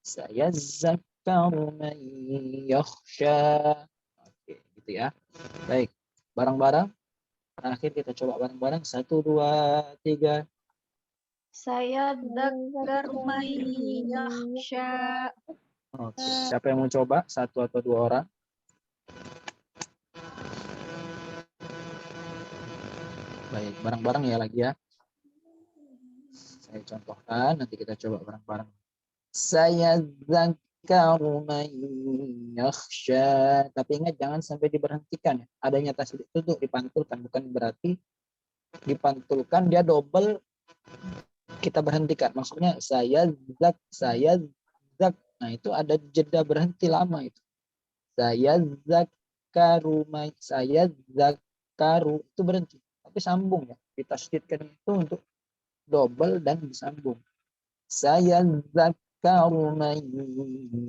Sayadzakkaru man yakhsha. Oke, gitu ya. Baik, bareng-bareng. Terakhir kita coba bareng-bareng. 1, 2, 3. Sayadzakkaru man yakhsha. Oke, siapa yang mau coba? 1 atau 2 orang? Baik, bareng-bareng ya lagi ya. Saya contohkan, nanti kita coba bareng-bareng. Sayadzakkaru man yakhsha. Tapi ingat jangan sampai diberhentikan ya. Adanya tasdid itu untuk dipantulkan, bukan berarti dipantulkan dia double kita berhentikan. Maksudnya saya zak. Nah, itu ada jeda berhenti lama itu. Saya zakaru itu berhenti. Tapi sambung ya. Ditasdidkan itu untuk double dan disambung. Saya zakaru man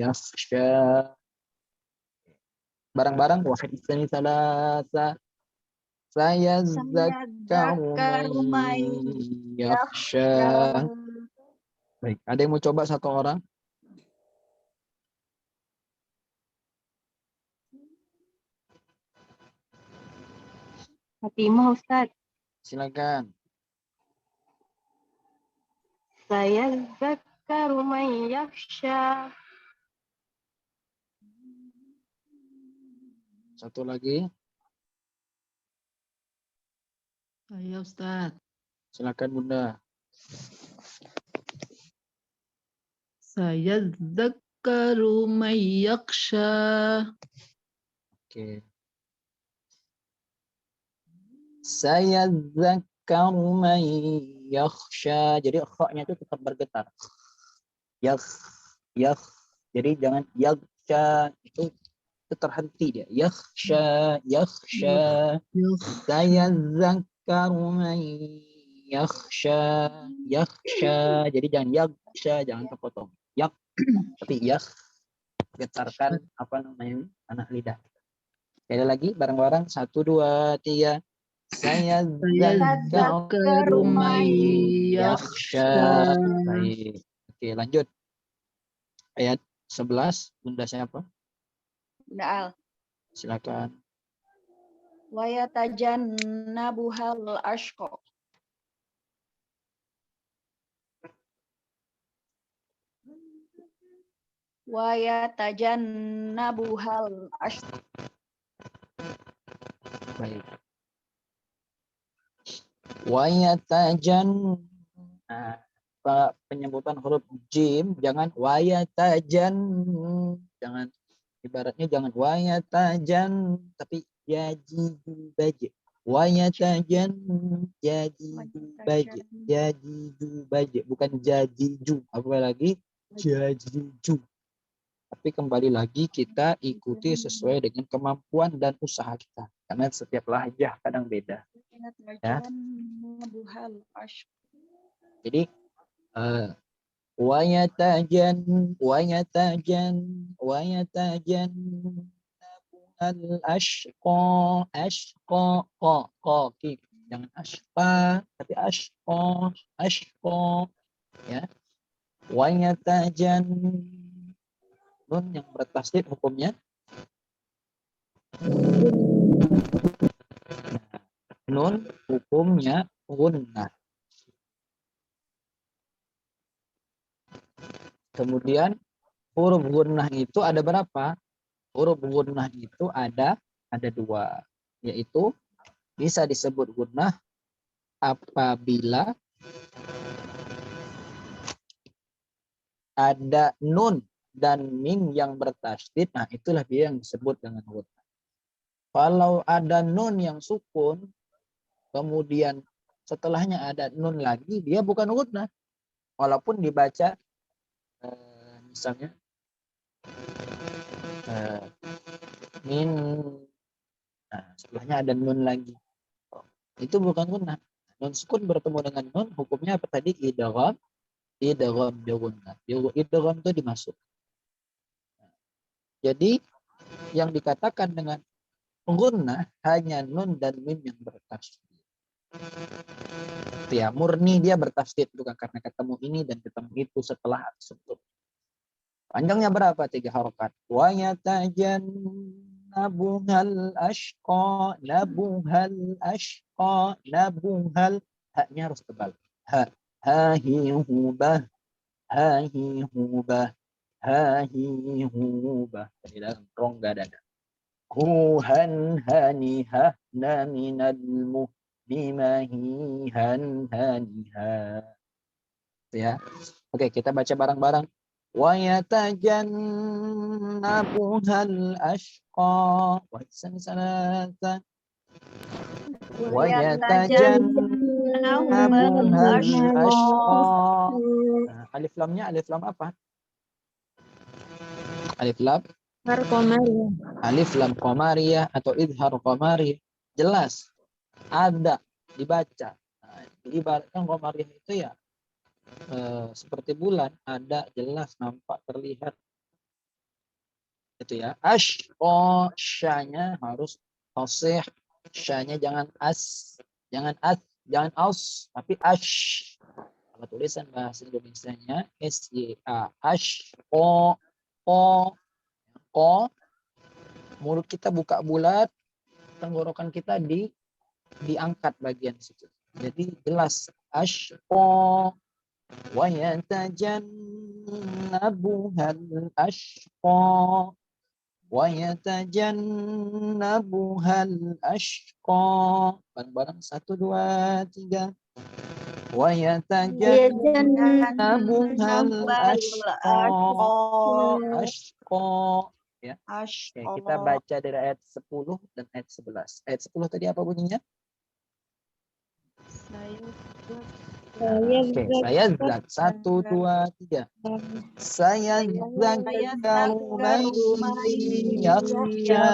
yakhsha. Barang-barang wahid isani salasa. Saya zakaru man yakhsha. Baik, ada yang mau coba 1 orang? Fatimah Ustaz. Silakan. Sayadzakkaru man yakhsha. 1 lagi. Saya Ustaz. Silakan Bunda. Sayadzakkaru man yakhsha. Oke. Sayadzakkaru man yakhsha. Jadi kha-nya itu tetap bergetar. Yakh. Jadi jangan yakhsha, itu terhenti dia. Yakhsha. Sayadzakkaru man yakhsha. Jadi jangan yakhsha, jangan terpotong. Yak, tapi yak. Getarkan apa namanya anak lidah. Sekali lagi bareng-barang 1, 2, 3. Sayadzakkaru man yakhsha. Baik. Oke, lanjut. Ayat 11, Bunda siapa? Bunda Al. Silakan. Wa yatajannabuhal ashqa. Wa yatajannabuhal ashqa. Baik. Wa yatajan. Nah, penyebutan huruf jim jangan wayatajan, jangan ibaratnya jangan wayatajan tapi yajidu baje. Wayatajan yajidu baje bukan jajiju, apalagi jajiju. Tapi kembali lagi kita ikuti sesuai dengan kemampuan dan usaha kita karena setiap lahjah kadang beda ya. Jadi wayatajan al ashqa jangan ashqa tapi ashqa ya. Wayatajan nun yang bertasdid hukumnya nun hukumnya gunnah. Kemudian huruf gunnah itu ada berapa? Huruf gunnah itu ada 2, yaitu bisa disebut gunnah apabila ada nun dan mim yang bertasydid. Nah, itulah dia yang disebut dengan gunnah. Kalau ada nun yang sukun, kemudian setelahnya ada nun lagi, dia bukan gunnah. Walaupun dibaca misalnya min, nah setelahnya ada nun lagi, itu bukan gunnah. Nun sukun bertemu dengan nun, hukumnya apa tadi? Idgham bigunnah. Idgham itu dimasuk. Jadi yang dikatakan dengan gunnah hanya nun dan mim yang bertasydid. Ya, murni dia bertasydid bukan karena ketemu ini dan ketemu itu setelah tersebut. Panjangnya berapa? 3 harokat. Wa yatajannabuhal ashqa, nabuhal ashqa, nabuhal. Haknya harus tebal. Ha, hahi hubah, hahi hubah, hahi hubah. Di dalam rongga dada. Huhan hanihah naminal muhlimahihan hanihah. Ya. Oke, kita baca bareng-bareng. Wa yatajannabuhal ashqa. Wa sanata. Wa yatajannabuhal ashqa. Nah, alif lamnya alif lam apa? Alif lam alif lam qamariyah atau idhar qamariyah. Jelas ada dibaca. Nah, diibaratkan qamariyah itu ya seperti bulan, ada jelas nampak terlihat itu ya. Ashqa, syanya harus fasih, syanya jangan jangan aus, tapi ash. Kalau tulisan bahasa Indonesianya SYA, ashqa, ko, mulut kita buka bulat, tenggorokan kita diangkat bagian situ. Jadi jelas ashqa wa yatajannabuhal ashqa wa yatajannabuhal ashqa. Bareng-bareng 1 2 3. Wa yatajannabuhal ashqa. Ya. Oke, kita baca dari ayat 10 dan ayat 11. Ayat 10 tadi apa bunyinya? Oke, saya zat 1 2 3. Saya zakaru man yakhsha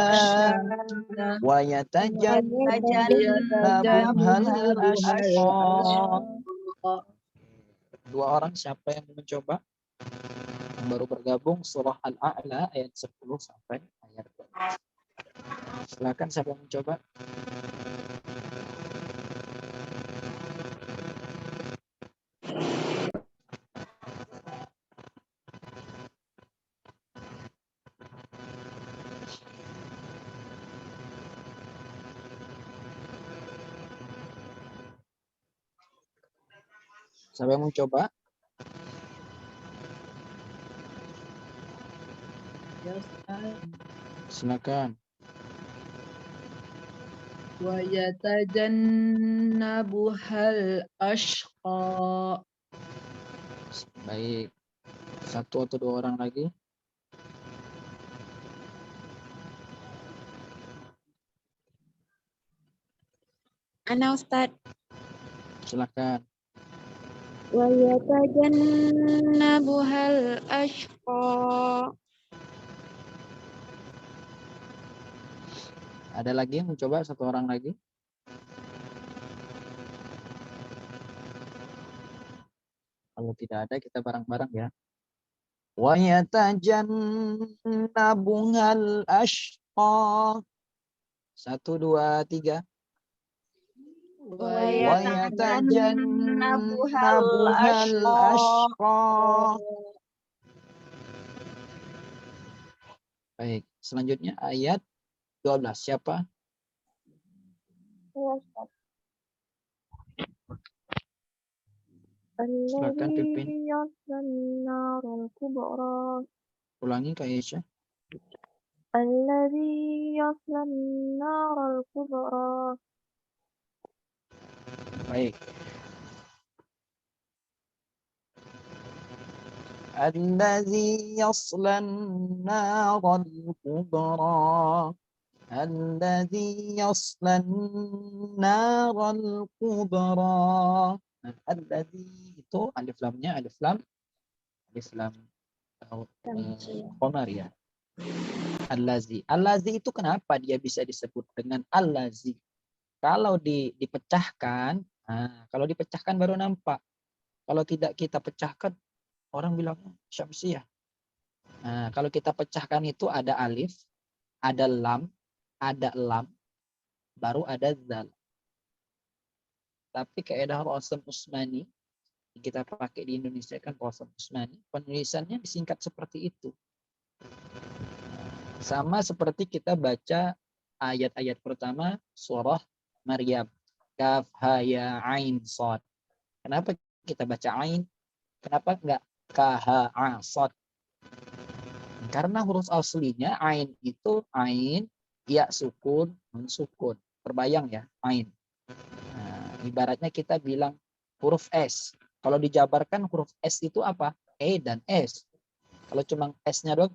wa yatajannabuhal ashqa. 2 orang siapa yang mencoba? Yang baru bergabung surah Al-A'la ayat 10 sampai ayat 12. Silakan siapa yang mencoba? Siapa yang mencoba? Silakan. Wa yatajannabuhal ashqa. Baik. 1 atau 2 orang lagi. Ana Ustaz. Silakan. Wa yatajannabuhal ashqa. Ada lagi yang mencoba? 1 orang lagi. Kalau tidak ada kita bareng-bareng ya. Wa yatajannabuhal ashqa. 1 2 3. Wa yatajannabuhal ashqa. Baik, selanjutnya ayat 12. Siapa? Silakan pimpin. Ulangi Kak Aisyah. Alladzi yaslan naral kubra. Baik. Alladzi yaslan naral kubra. Alladzi yaslan naral kubra. Alladzi itu alif lamnya alif lam qamariyah. Allazi. Allazi itu kenapa dia bisa disebut dengan allazi? Kalau dipecahkan, kalau dipecahkan baru nampak. Kalau tidak kita pecahkan, orang bilang syamsiyah. Nah, kalau kita pecahkan itu ada alif, ada lam, baru ada zal. Tapi kaidah Rasul Usmani kita pakai di Indonesia kan Qasim Usmani, penulisannya disingkat seperti itu. Sama seperti kita baca ayat-ayat pertama surah Maryam. Kaf, ha, ya, ain, shad. Kenapa kita baca ain? Kenapa enggak ka, ha, a, shad? Karena huruf aslinya ain itu ain, ya sukun, nun sukun. Terbayang ya, ain. Nah, ibaratnya kita bilang huruf S. Kalau dijabarkan huruf S itu apa? E dan S. Kalau cuma S-nya doang.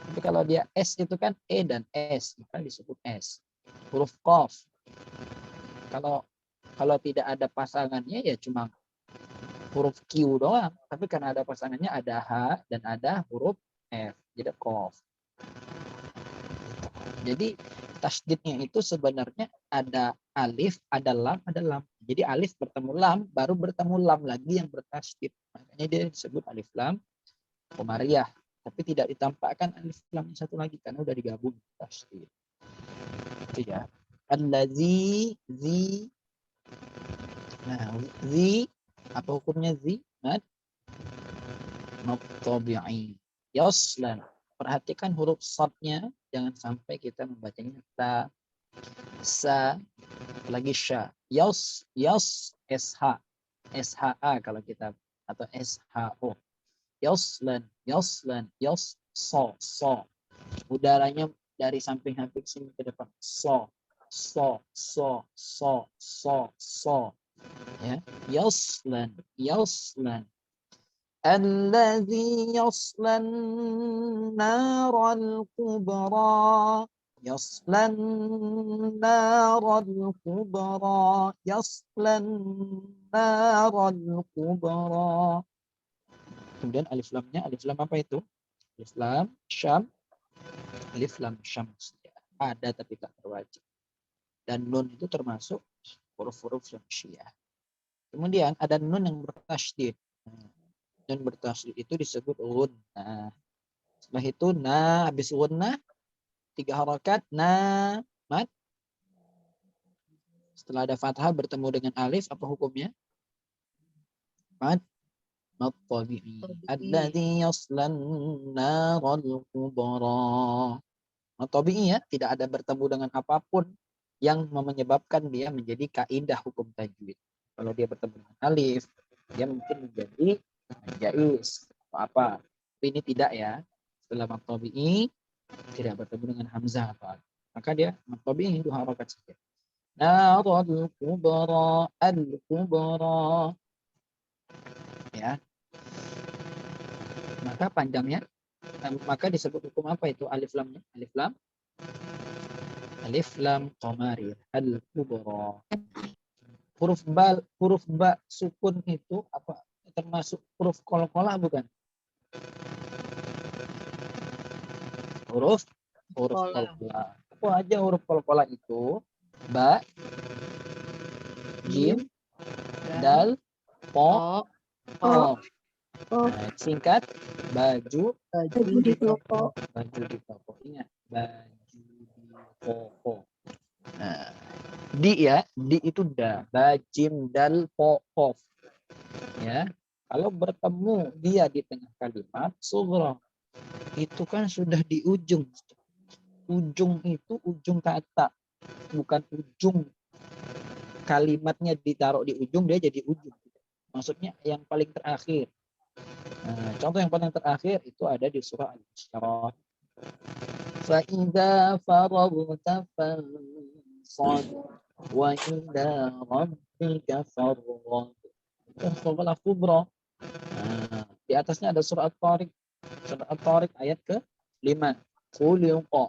Tapi kalau dia S itu kan E dan S, maka disebut S. Huruf Qaf. Kalau tidak ada pasangannya ya cuma huruf Q doang. Tapi karena ada pasangannya ada H dan ada huruf F. Jadi Qaf. Jadi tasydidnya itu sebenarnya ada alif, ada lam, ada lam. Jadi alif bertemu lam, baru bertemu lam lagi yang bertasydid. Makanya dia disebut alif lam qamariyah. Tapi tidak ditampakkan alif lam satu lagi karena udah digabung tasydid. Itu ya. Allazi, zi. Nah, zi apa hukumnya zi? Mad tabi'i. Yaslan. Perhatikan huruf shadnya, jangan sampai kita membacanya ta, sa, lagi sya. Yas, sh, sha kalau kita atau sho. Yaslan, so. Udaranya dari samping-samping sini ke depan. So. Ya, yaslan. الذي يصلى النار الكبرى يصلى النار الكبرى. Kemudian alif lamnya, alif lam apa itu? Alif lam syam, alif lam syams. Ada tapi tak berwajib. Dan nun itu termasuk huruf-huruf syamsiyah. Kemudian ada nun yang bertasydid. Dan bertasydid itu disebut gunnah. Setelah itu na, habis gunnah 3 harakat na, mat. Setelah ada fathah bertemu dengan alif, apa hukumnya? Mat tabi'i. Alladzi yaslan naral kubra. Mat tabi'i ya, tidak ada bertemu dengan apapun yang menyebabkan dia menjadi kaidah hukum tajwid. Kalau dia bertemu dengan alif, dia mungkin menjadi jaiz atau apa. Tapi ini tidak ya. Setelah mat tabi'i tidak bertemu dengan hamzah atau alif, maka dia mat tabi'i 2 harakat saja. Narul kubra, al-kubra. Ya. Maka panjangnya, maka disebut hukum apa itu alif lamnya? Alif lam qamari, al-kubra. Huruf ba sukun itu apa? Termasuk huruf qalqalah bukan? Huruf qalqalah. Apa aja huruf qalqalah itu? Ba, jim, dal, po, qaf. Nah, singkat baju di toko. Baju di toko. Ingat, baju di toko. Nah, di itu dah. Bajim dal po qaf. Ya. Kalau bertemu dia di tengah kalimat sughra, itu kan sudah di ujung. Ujung itu ujung kata, bukan ujung kalimatnya ditaruh di ujung dia jadi ujung. Maksudnya yang paling terakhir. Nah, contoh yang paling terakhir itu ada di surah Al-Isra. Fa idza faragta fansab wa ila rabbika farghab. Itu surah Al-Kubra. Nah, di atasnya ada surah At-Tariq. Surah At-Tariq ayat ke-5. Khuliqa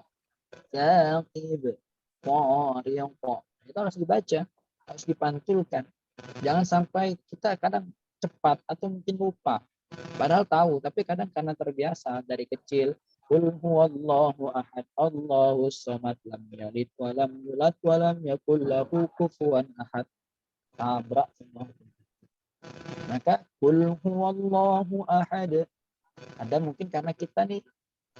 saqib tariqa. Itu harus dibaca, harus dipantulkan. Jangan sampai kita kadang cepat atau mungkin lupa. Padahal tahu, tapi kadang karena terbiasa dari kecil. Qul huwallahu ahad, Allahus samad, lam yalid wa lam yulad wa lam yakul lahu kufuwan ahad. Tabrak semua. Maka qul huwallahu ahad. Ada mungkin karena kita nih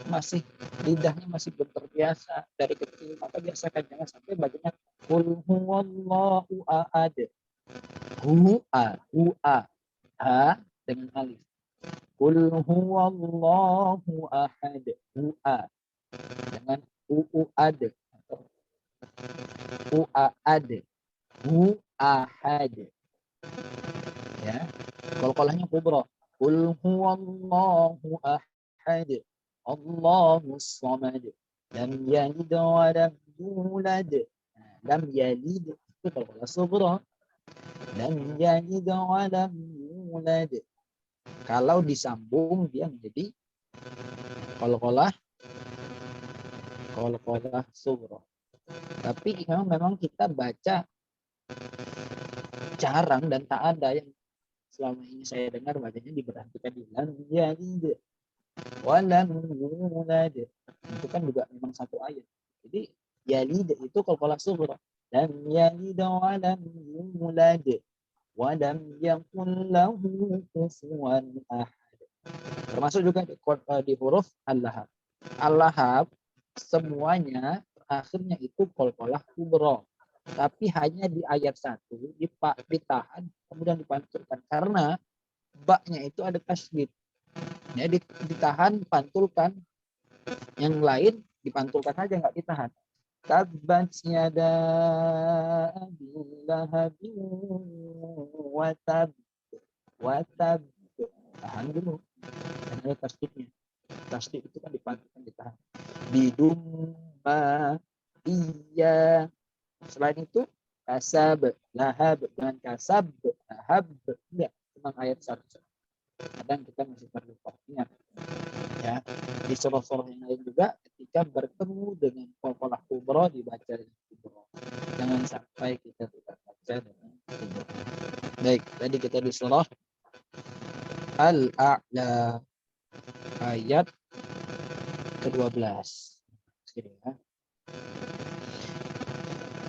masih lidahnya masih belum terbiasa dari kecil, maka biasakan jangan sampai bacanya qul huwallahu ahad. Hu'a, ha dengan alif. Qul huwallahu ahad. Hu'a dengan u'ad atau u'ad. Hu'ahad. Ya. Qalqalahnya kubra. Qul huwallahu ahad. Allahus samad. Lam yalid wa lam yulad. Lam yalid itu qalqalah sughra. Lam yalid wa lam yulad. Kalau disambung dia menjadi qalqalah sughra. Tapi memang kita baca jarang dan tak ada yang selama ini saya dengar bacanya diberhentikan di lam yalid wa lam yulad. Itu kan juga memang satu ayat. Jadi yalid itu qalqalah sughra. Lam yalid wa lam yulad wa lam yakul lahu kufuwan ahad. Termasuk juga di huruf al-lahab. Al-lahab semuanya akhirnya itu qalqalah kubra. Tapi hanya di ayat 1 ditahan kemudian dipantulkan karena baknya itu ada tasydid. Ya, ditahan, pantulkan. Yang lain dipantulkan saja, nggak ditahan. Tabbat yada abi lahabin wa tab. Tahan dulu. Dan ada tasydidnya. Tasydid itu kan dipantulkan, ditahan. Bidumma iya. Selain itu kasab, lahab dengan kasab, lahab enggak, cuma ayat 1. Kadang kita masih perlu ingat ya, di surah-surah yang lain juga ketika bertemu dengan qalqalah kubra dibaca dengan kubra. Jangan sampai kita tidak baca dengan kubra. Baik, tadi kita di surah Al-A'la ayat ke-12. Sini ya.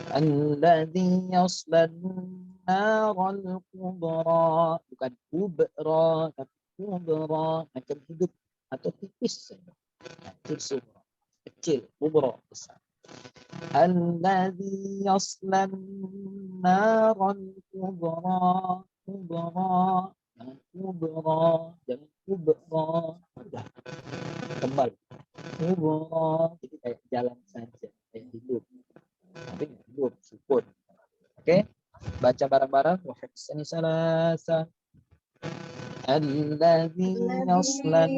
Alladzi yaslan naral kubra, bukan kubra tapi kubra, macam hidup atau tipis saja. Kecil, kubra besar. Alladzi yaslan naral kubra, jangan kubra, tebal. Kubra, jadi kayak jalan saja, kayak hidup. Tapi hidup, sukun. Oke, baca bareng-bareng. Wahibsani salasa. Alladzi yaslan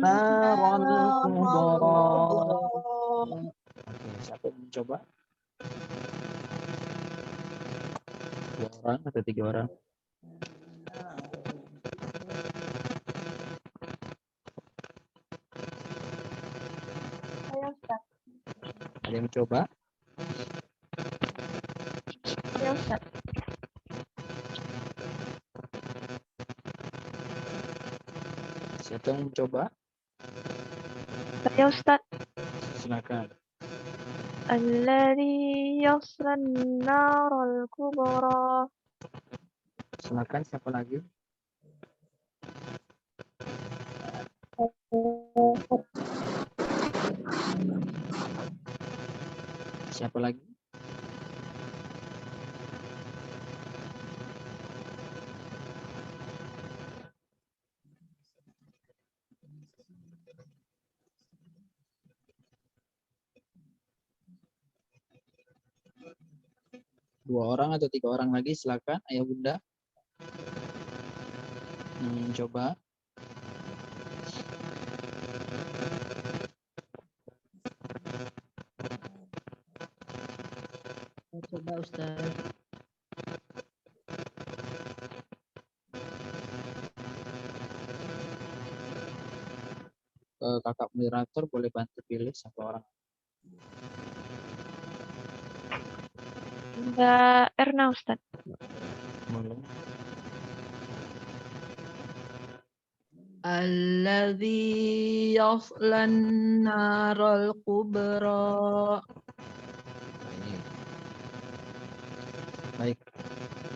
naral kubra. Oke, siapa yang mencoba? 2 orang atau 3 orang? Saya Ustaz. Ada yang mencoba? Saya Ustaz. Siapa yang mencoba? Saya Ustaz. Silakan. Alladzi yaslan naral kubra. Silakan, siapa lagi? Siapa lagi? Dua orang atau 3 orang lagi, silakan ayah bunda. Coba. Coba Ustaz. Kakak moderator boleh bantu pilih satu orang. Mbak Erna Ustaz. Boleh. Alladzi yaslan naral kubra. Baik.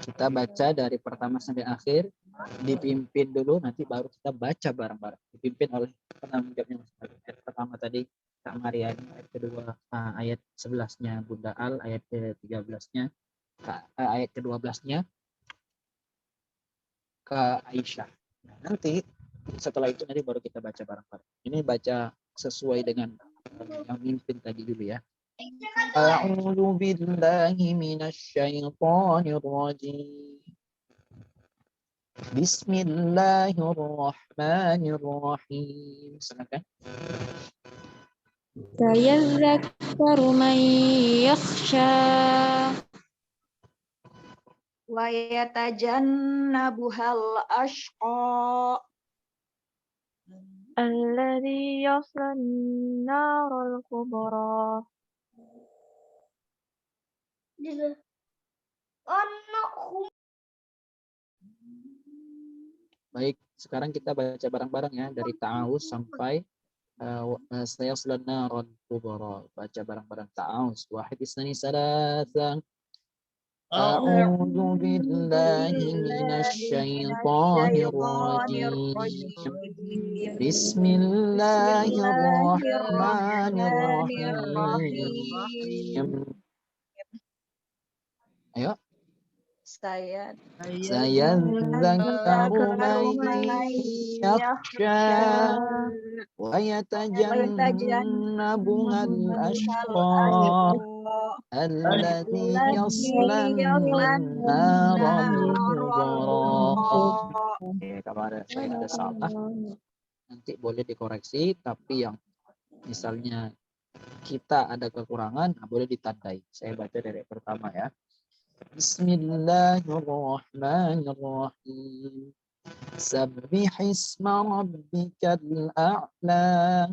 Kita baca dari pertama sampai akhir, dipimpin dulu, nanti baru kita baca bareng-bareng. Dipimpin oleh penanggung jawabnya. Ayat pertama tadi Kak Mariani, ayat kedua ayat 11-nya Bunda Al, ayat ke-13-nya ayat ke-12-nya Kak Aisyah. Nah, nanti setelah itu nanti baru kita baca bareng-bareng. Ini baca sesuai dengan yang mimpin tadi dulu ya. A'udzu billahi minasyaitonir rajim. Bismillahirrahmanirrahim. Silakan. Sayadzakkaru man yakhsha wa yatajannabuhal ashqa Alladhi yaslan narul kubra. Baik, sekarang kita baca bareng-barang ya dari ta'awuz sampai sayaslan naran kubra. Baca bareng-barang ta'awuz. Wahid isnani salasa. A'udzu billahi minasyaitonir rajim. Bismillahirrahmanirrahim. Ayo. Saya Sayadzakkaru man yakhsha wa yatajannabuhal ashqa alladzi yaslan naral kubra. Oke, kalau ada saya ada salah nanti boleh dikoreksi, tapi yang misalnya kita ada kekurangan boleh ditandai. Saya baca dari pertama ya. Bismillahirrahmanirrahim. Sabbih isma rabbikal a'la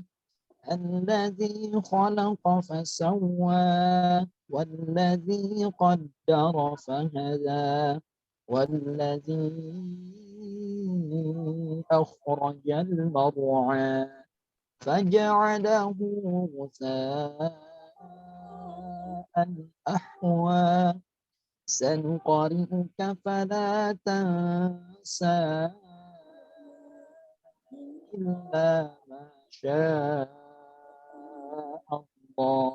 alladzi khalaqa fasawwa walladzi qaddara fahada walladzi akhrajal mar'a faja'alahu ghusaan ahwa سنقرئك فلا تنسى إلا ما شاء الله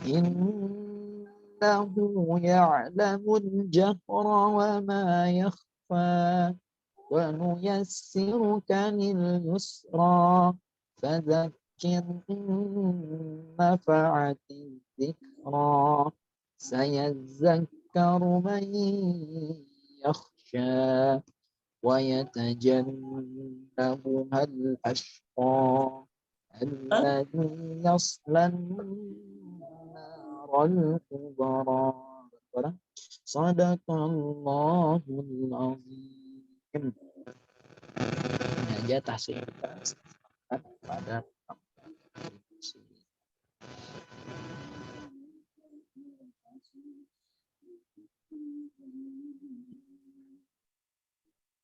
إنه يعلم الجهر وما يخفى ونيسرك لليسرى فذكر إن نفعت الذكرى سيذكر من يخشى ويتجنبها الأشقى الذي يصلى النار الكبرى. صدق الله العظيم. Ini aja tahsin kita pada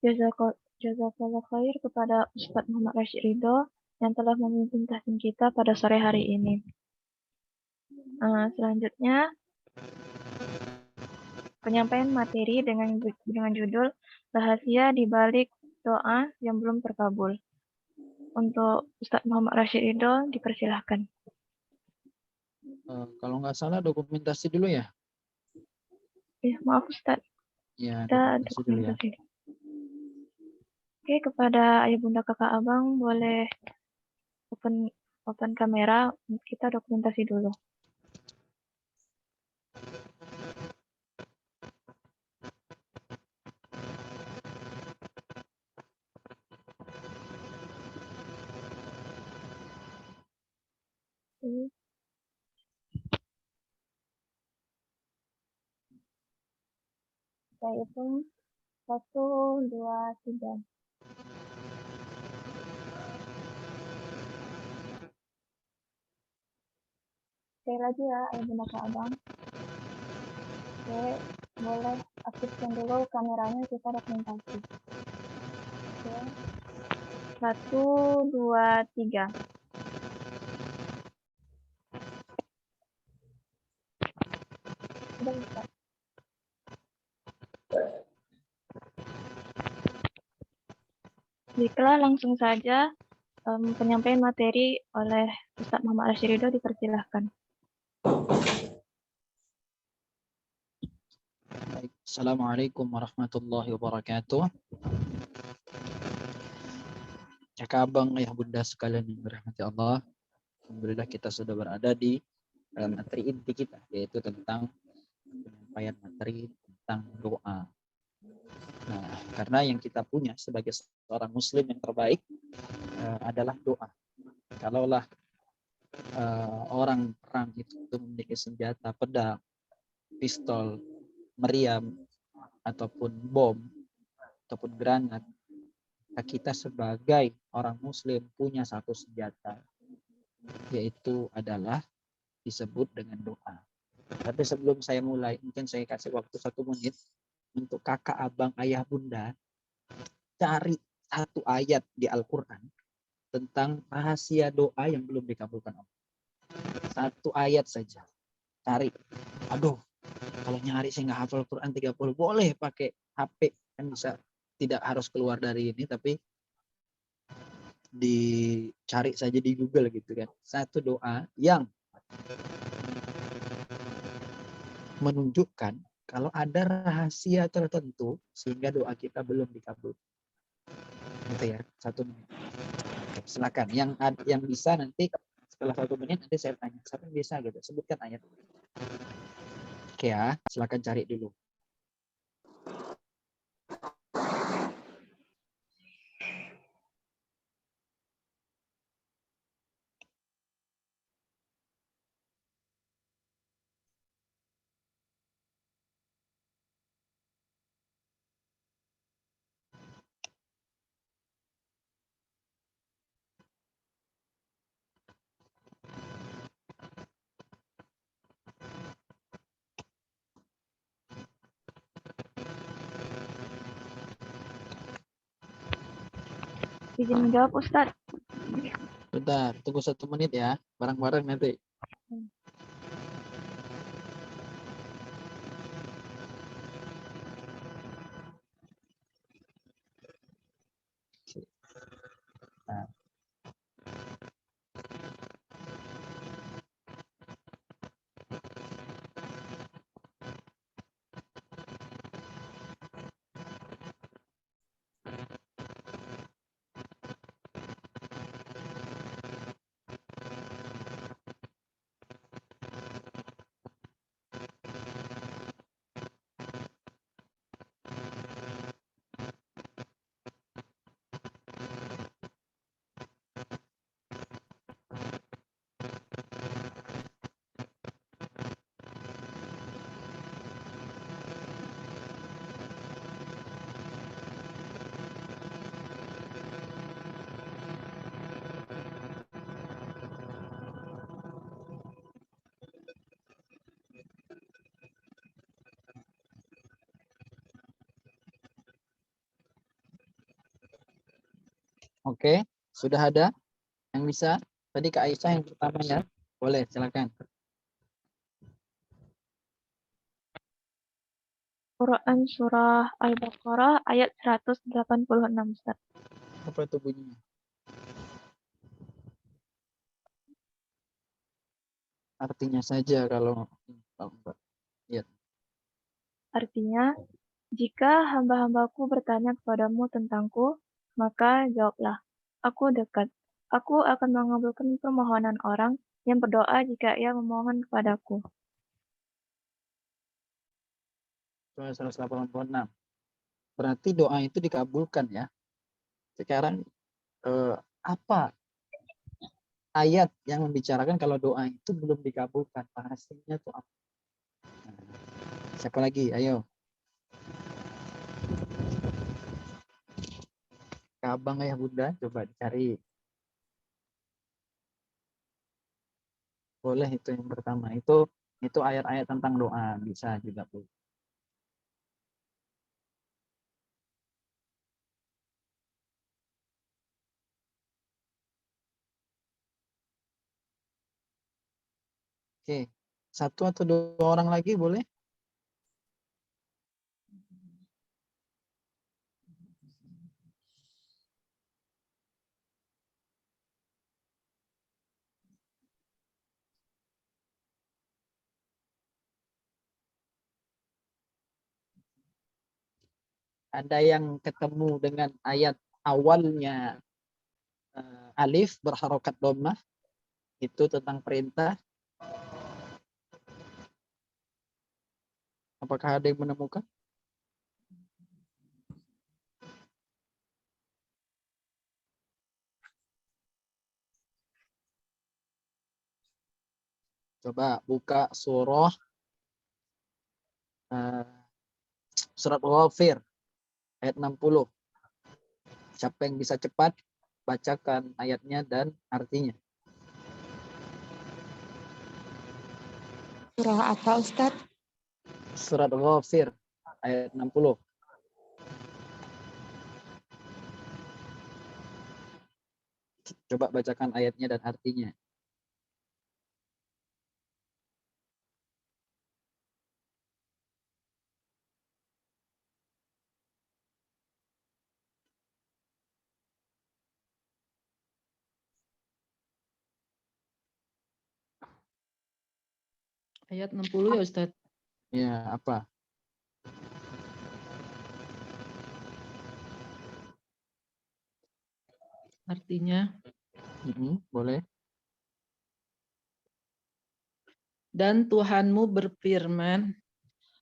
Jazakallah khair kepada Ustadz Muhammad Rashid Ridho yang telah memimpin tahsin kita pada sore hari ini. Selanjutnya penyampaian materi dengan judul rahasia di balik doa yang belum terkabul. Untuk Ustadz Muhammad Rashid Ridho dipersilahkan. Kalau nggak salah dokumentasi dulu ya. Maaf Ustadz. Ya, Kita dokumentasi dulu ya. dokumentasi. Oke, kepada ayah bunda kakak abang boleh open kamera, kita dokumentasi dulu. Saya hitung 1, 2, 3. Sekali lagi ya, bunda kak abang. Oke, boleh aktifkan dulu kameranya, kita dokumentasi. Oke. 1, 2, 3. Sudah bisa. Baiklah, langsung saja penyampaian materi oleh Ustadz Muhammad Rashid Ridho dipersilahkan. Assalamualaikum warahmatullahi wabarakatuh. Kakak abang, ayah bunda sekalian yang dirahmati Allah. Alhamdulillah kita sudah berada di materi inti kita, yaitu tentang penyampaian materi tentang doa. Nah, karena yang kita punya sebagai seorang muslim yang terbaik adalah doa. Kalaulah orang perang itu memiliki senjata pedang, pistol, meriam, ataupun bom, ataupun granat, kita sebagai orang muslim punya satu senjata, yaitu adalah disebut dengan doa. Tapi sebelum saya mulai, mungkin saya kasih waktu 1 menit untuk kakak, abang, ayah, bunda cari satu ayat di Al-Quran tentang rahasia doa yang belum dikabulkan Allah. Satu ayat saja. Cari. Aduh, kalau nyari saya nggak hafal Quran 30, boleh pakai HP. Kan bisa, tidak harus keluar dari ini, tapi dicari saja di Google gitu kan. Satu doa yang menunjukkan kalau ada rahasia tertentu sehingga doa kita belum dikabul. Gitu ya, 1 menit. Oke, silakan. Yang bisa nanti setelah 1 menit nanti saya tanya. Siapa yang bisa gitu? Sebutkan ayat. Oke ya, silakan cari dulu. Izin menjawab, Ustadz. Bentar, tunggu 1 menit ya. Bareng-bareng nanti. Nah, oke, sudah ada yang bisa? Tadi Kak Aisyah yang pertama ya. Boleh, silakan. Quran Surah Al-Baqarah ayat 186, Ustadz. Apa itu bunyinya? Artinya saja kalau enggak. Ya. Artinya, jika hamba-hambaku bertanya kepadamu tentangku, maka jawablah, aku dekat. Aku akan mengabulkan permohonan orang yang berdoa jika ia memohon kepadaku. Surah 186. Berarti doa itu dikabulkan ya. Sekarang apa ayat yang membicarakan kalau doa itu belum dikabulkan? Rahasianya itu apa? Nah, siapa lagi? Ayo. Kak abang, ayah, bunda, coba dicari. Boleh itu yang pertama. Itu ayat-ayat tentang doa. Bisa juga, Bu. Oke. 1 atau 2 orang lagi boleh? ada yang ketemu dengan ayat awalnya alif berharokat dhammah, itu tentang perintah. Apakah ada yang menemukan? Coba buka surat Ghafir ayat 60. Siapa yang bisa cepat bacakan ayatnya dan artinya. Surah apa Ustadz? Surat Ghafir ayat 60. Coba bacakan ayatnya dan artinya. Ayat 60 ya Ustaz. Ya, apa? Artinya, Boleh. dan Tuhanmu berfirman,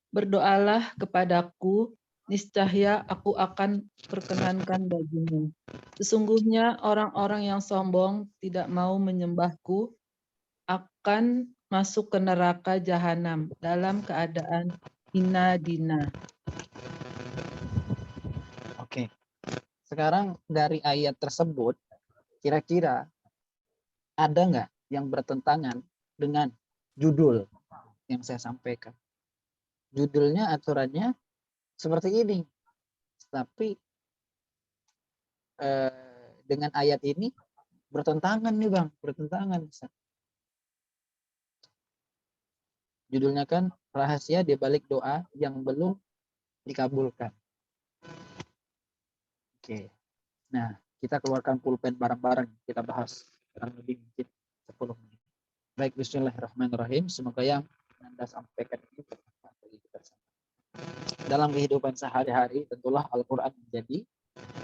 berdoalah kepadaku, niscaya aku akan perkenankan bagimu. Sesungguhnya orang-orang yang sombong tidak mau menyembahku akan masuk ke neraka jahanam dalam keadaan hina dina. Oke. Sekarang dari ayat tersebut, kira-kira ada nggak yang bertentangan dengan judul yang saya sampaikan? Judulnya, aturannya seperti ini. Tapi dengan ayat ini bertentangan nih Bang, bertentangan. Judulnya kan rahasia di balik doa yang belum dikabulkan. Oke. Nah, kita keluarkan pulpen bareng-bareng, kita bahas kurang lebih mungkin 10 menit. Baik, bismillahirrahmanirrahim. Semoga yang Anda sampaikan ini bermanfaat bagi kita semua. Dalam kehidupan sehari-hari, tentulah Al-Quran menjadi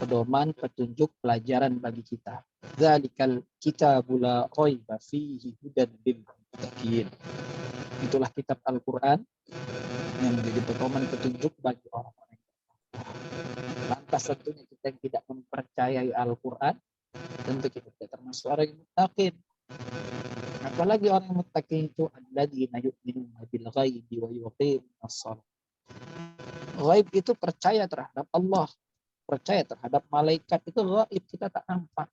pedoman, petunjuk, pelajaran bagi kita. Dzalikal kitabul la raiba fihi hudan lil muttaqin. Itulah kitab Al-Quran yang menjadi pedoman, petunjuk bagi orang-orang. Lantas tentunya kita yang tidak mempercayai Al-Quran, tentu kita tidak termasuk orang yang muttaqin. Apalagi orang yang muttaqin itu alladzina yu'minuna bil ghaibi wa yuqimunas shalah. Ghaib itu percaya terhadap Allah, percaya terhadap malaikat, itu ghaib, kita tak nampak.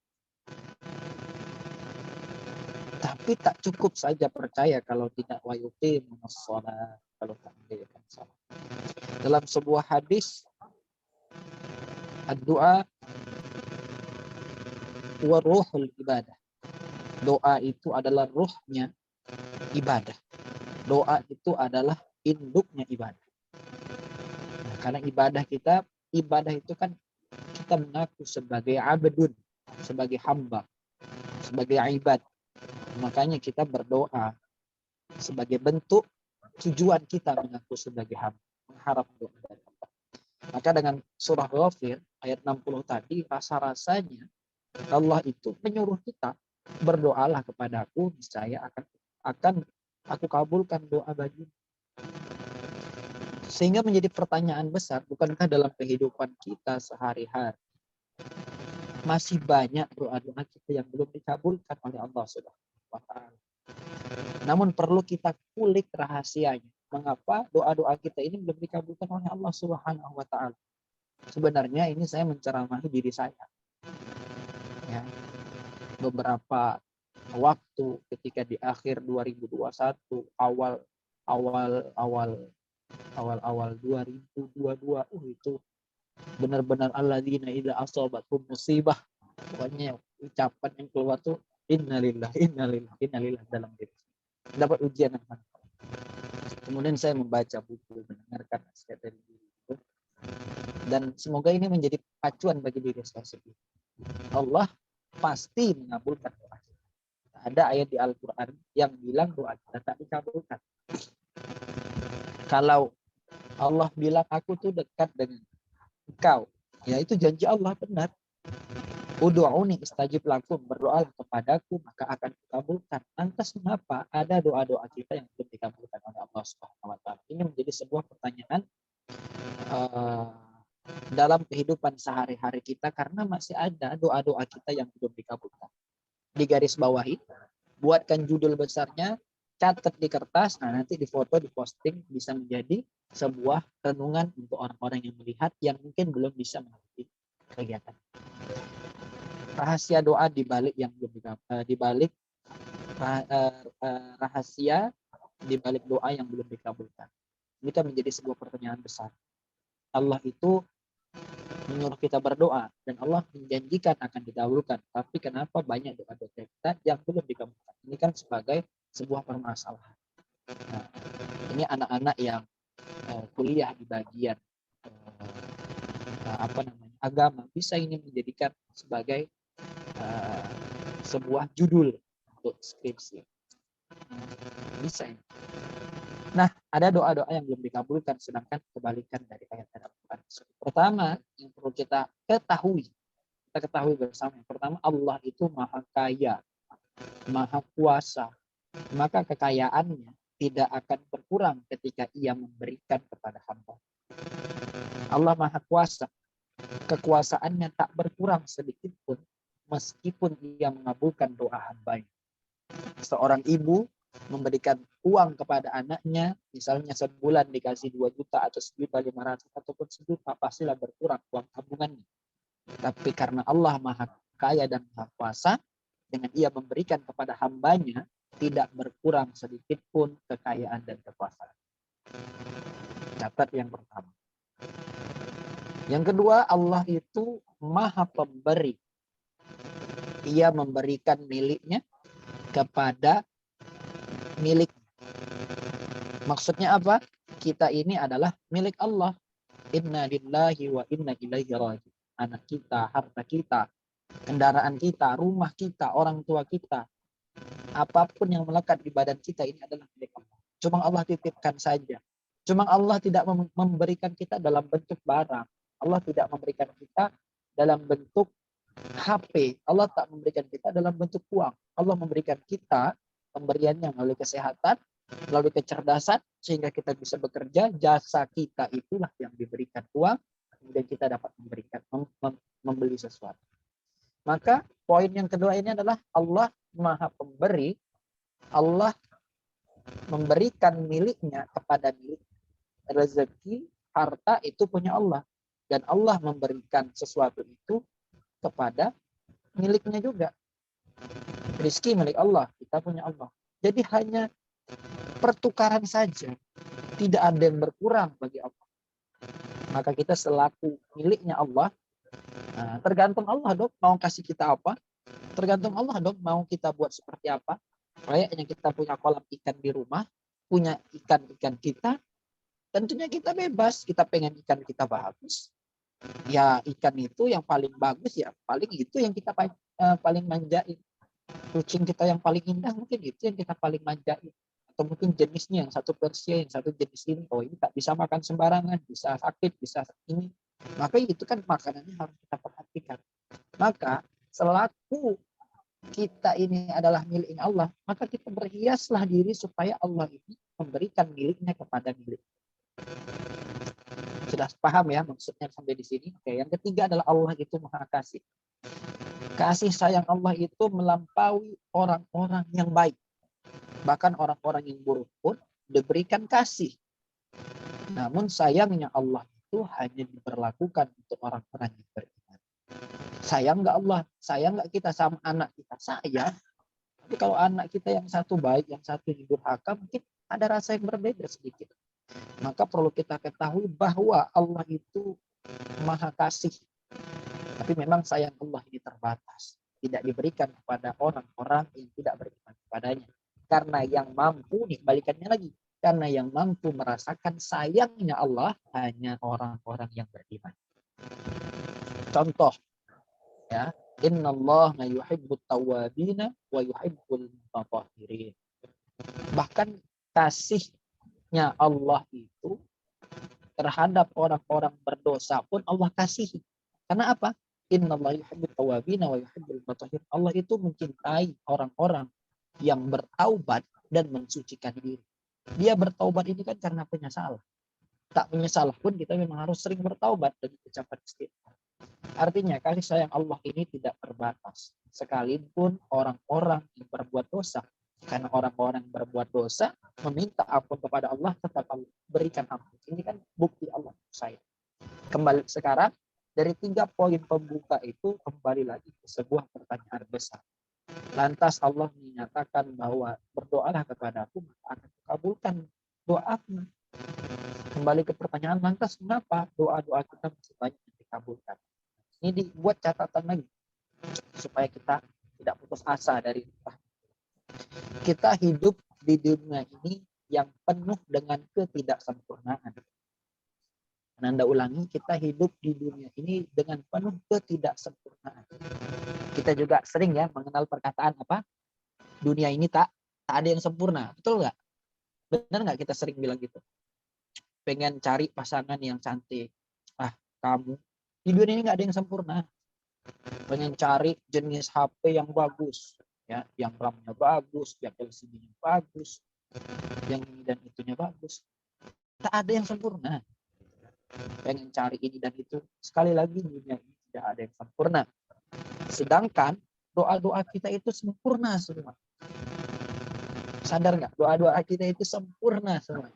Tapi tak cukup saja percaya kalau tidak wa yuqimunas shalah, kalau tak mendirikan salat. Dalam sebuah hadis, ad-du'a wa ruhul ibadah. Doa itu adalah ruhnya ibadah. Doa itu adalah induknya ibadah. Nah, karena ibadah itu kan kita mengaku sebagai abdun, sebagai hamba, sebagai ibad. Makanya kita berdoa sebagai bentuk tujuan kita mengaku sebagai hamba, mengharap doa dari Allah. Maka dengan surah Ghafir ayat 60 tadi, rasa-rasanya Allah itu menyuruh kita, berdoalah kepadaku, niscaya akan aku kabulkan doa bagimu. Sehingga menjadi pertanyaan besar, bukankah dalam kehidupan kita sehari-hari masih banyak doa-doa kita yang belum dikabulkan oleh Allah Subhanahu wa Ta'ala. Namun perlu kita kulik rahasianya. Mengapa doa-doa kita ini belum dikabulkan oleh Allah Subhanahu wa Ta'ala? Sebenarnya ini saya menceramahi diri saya. Ya. Beberapa waktu ketika di akhir 2021, awal 2022, itu benar-benar alladzina idza asabathum musibah. Pokoknya ucapan yang keluar tuh innalillah dalam diri. Dapat ujian yang mantap. Kemudian saya membaca buku, mendengarkan nasihat dari diri itu. Dan semoga ini menjadi pacuan bagi diri saya sendiri. Allah pasti mengabulkan doa kita. Ada ayat di Al-Quran yang bilang doa kita tak dikabulkan. Kalau Allah bilang aku tuh dekat dengan engkau. Ya, itu janji Allah benar. Ud'uni istajib lakum, berdoalah kepadaku maka akan dikabulkan. Lantas mengapa ada doa-doa kita yang belum dikabulkan oleh Allah Subhanahu wa taala? Ini menjadi sebuah pertanyaan dalam kehidupan sehari-hari kita karena masih ada doa-doa kita yang belum dikabulkan. Di garis bawahi, buatkan judul besarnya, catat di kertas, nah nanti difoto, diposting, bisa menjadi sebuah renungan untuk orang-orang yang melihat yang mungkin belum bisa mengikuti kegiatan. Rahasia doa di balik yang belum dibalik rahasia di balik doa yang belum dikabulkan. Ini kan menjadi sebuah pertanyaan besar. Allah itu menyuruh kita berdoa dan Allah menjanjikan akan dikabulkan. Tapi kenapa banyak doa-doa kita yang belum dikabulkan? Ini kan sebagai sebuah permasalahan. Nah, ini anak-anak yang kuliah di bagian agama bisa ini menjadikan sebagai sebuah judul untuk skripsi. Bisa ini. Nah, ada doa-doa yang belum dikabulkan, sedangkan kebalikan dari ayat-ayat Al-Quran. Pertama, yang perlu kita ketahui bersama. Yang pertama, Allah itu maha kaya, maha kuasa. Maka kekayaannya tidak akan berkurang ketika ia memberikan kepada hamba. Allah maha kuasa. Kekuasaannya tak berkurang sedikit pun, meskipun ia mengabulkan doa hambanya. Seorang ibu memberikan uang kepada anaknya, misalnya sebulan dikasih 2 juta atau 1.500.000 ataupun 1 juta, pastilah berkurang uang tabungannya. Tapi karena Allah maha kaya dan maha kuasa, dengan ia memberikan kepada hambanya, tidak berkurang sedikit pun kekayaan dan kekuasaan. Catat yang pertama. Yang kedua, Allah itu maha pemberi. Ia memberikan miliknya kepada milik. Maksudnya apa? Kita ini adalah milik Allah. Inna lillahi wa inna ilaihi raji'un. Anak kita, harta kita, kendaraan kita, rumah kita, orang tua kita, apapun yang melekat di badan kita ini adalah milik Allah. Cuma Allah titipkan saja. Cuma Allah tidak memberikan kita dalam bentuk barang. Allah tidak memberikan kita dalam bentuk HP. Allah tak memberikan kita dalam bentuk uang. Allah memberikan kita pemberiannya melalui kesehatan, melalui kecerdasan, sehingga kita bisa bekerja. Jasa kita itulah yang diberikan uang, kemudian kita dapat membeli sesuatu. Maka poin yang kedua ini adalah Allah maha pemberi. Allah memberikan miliknya kepada milik. Rezeki, harta itu punya Allah. Dan Allah memberikan sesuatu itu kepada miliknya juga. Rizki milik Allah, kita punya Allah. Jadi hanya pertukaran saja, tidak ada yang berkurang bagi Allah. Maka kita selaku miliknya Allah, tergantung Allah dong mau kasih kita apa, tergantung Allah dong mau kita buat seperti apa. Kayaknya kita punya kolam ikan di rumah, punya ikan-ikan kita, tentunya kita bebas, kita pengen ikan kita bagus. Ya ikan itu yang paling bagus ya paling itu yang kita paling manjain. Kucing kita yang paling indah mungkin itu yang kita paling manjain. Atau mungkin jenisnya yang satu Persia, yang satu jenis ini. Oh ini tak bisa makan sembarangan, bisa sakit, bisa ini. Maka itu kan makanannya harus kita perhatikan. Maka selaku kita ini adalah milik Allah, maka kita berhiaslah diri supaya Allah ini memberikan miliknya kepada milik. Sudah paham ya maksudnya sampai di sini? Oke, yang ketiga adalah Allah itu maha kasih. Kasih sayang Allah itu melampaui orang-orang yang baik. Bahkan orang-orang yang buruk pun diberikan kasih. Namun sayangnya Allah itu hanya diberlakukan untuk orang-orang yang beriman. Sayang nggak Allah? Sayang nggak kita sama anak kita? Sayang. Tapi kalau anak kita yang satu baik, yang satu durhaka, mungkin ada rasa yang berbeda sedikit. Maka perlu kita ketahui bahwa Allah itu maha kasih. Tapi memang sayang Allah ini terbatas. Tidak diberikan kepada orang-orang yang tidak beriman kepadanya. Karena yang mampu, nih balikannya lagi. Karena yang mampu merasakan sayangnya Allah hanya orang-orang yang beriman. Contoh, ya, innallaha yuhibbut tawwabina wa yuhibbul mutatahhirin. Bahkan kasihnya Allah itu terhadap orang-orang berdosa pun Allah kasihi. Karena apa? Innallaha yuhibbut tawwabin wa yuhibbul mutatahhirin. Allah itu mencintai orang-orang yang bertaubat dan mensucikan diri. Dia bertaubat ini kan karena punya salah. Tak punya salah pun kita memang harus sering bertaubat dan ucapan istighfar. Artinya kasih sayang Allah ini tidak terbatas. Sekalipun orang-orang yang berbuat dosa. Karena orang-orang yang berbuat dosa meminta ampun kepada Allah, tetap Allah berikan ampun. Ini kan bukti Allah sayang. Kembali sekarang dari 3 poin pembuka itu kembali lagi ke sebuah pertanyaan besar. Lantas Allah menyatakan bahwa berdoalah kepadaku maka akan dikabulkan doamu. Kembali ke pertanyaan, lantas kenapa doa-doa kita masih banyak yang dikabulkan? Ini dibuat catatan lagi supaya kita tidak putus asa dari Allah. Kita hidup di dunia ini yang penuh dengan ketidaksempurnaan. Anda ulangi, kita hidup di dunia ini dengan penuh ketidaksempurnaan. Kita juga sering ya mengenal perkataan apa? Dunia ini tak ada yang sempurna. Betul nggak? Benar nggak kita sering bilang gitu? Pengen cari pasangan yang cantik. Ah, kamu. Di dunia ini nggak ada yang sempurna. Pengen cari jenis HP yang bagus. Ya, yang RAM-nya bagus, yang LCD-nya bagus, yang ini dan itunya bagus. Tak ada yang sempurna. Pengen cari ini dan itu, sekali lagi dunia ini tidak ada yang sempurna. Sedangkan doa-doa kita itu sempurna semua. Sadar nggak? Doa-doa kita itu sempurna semua.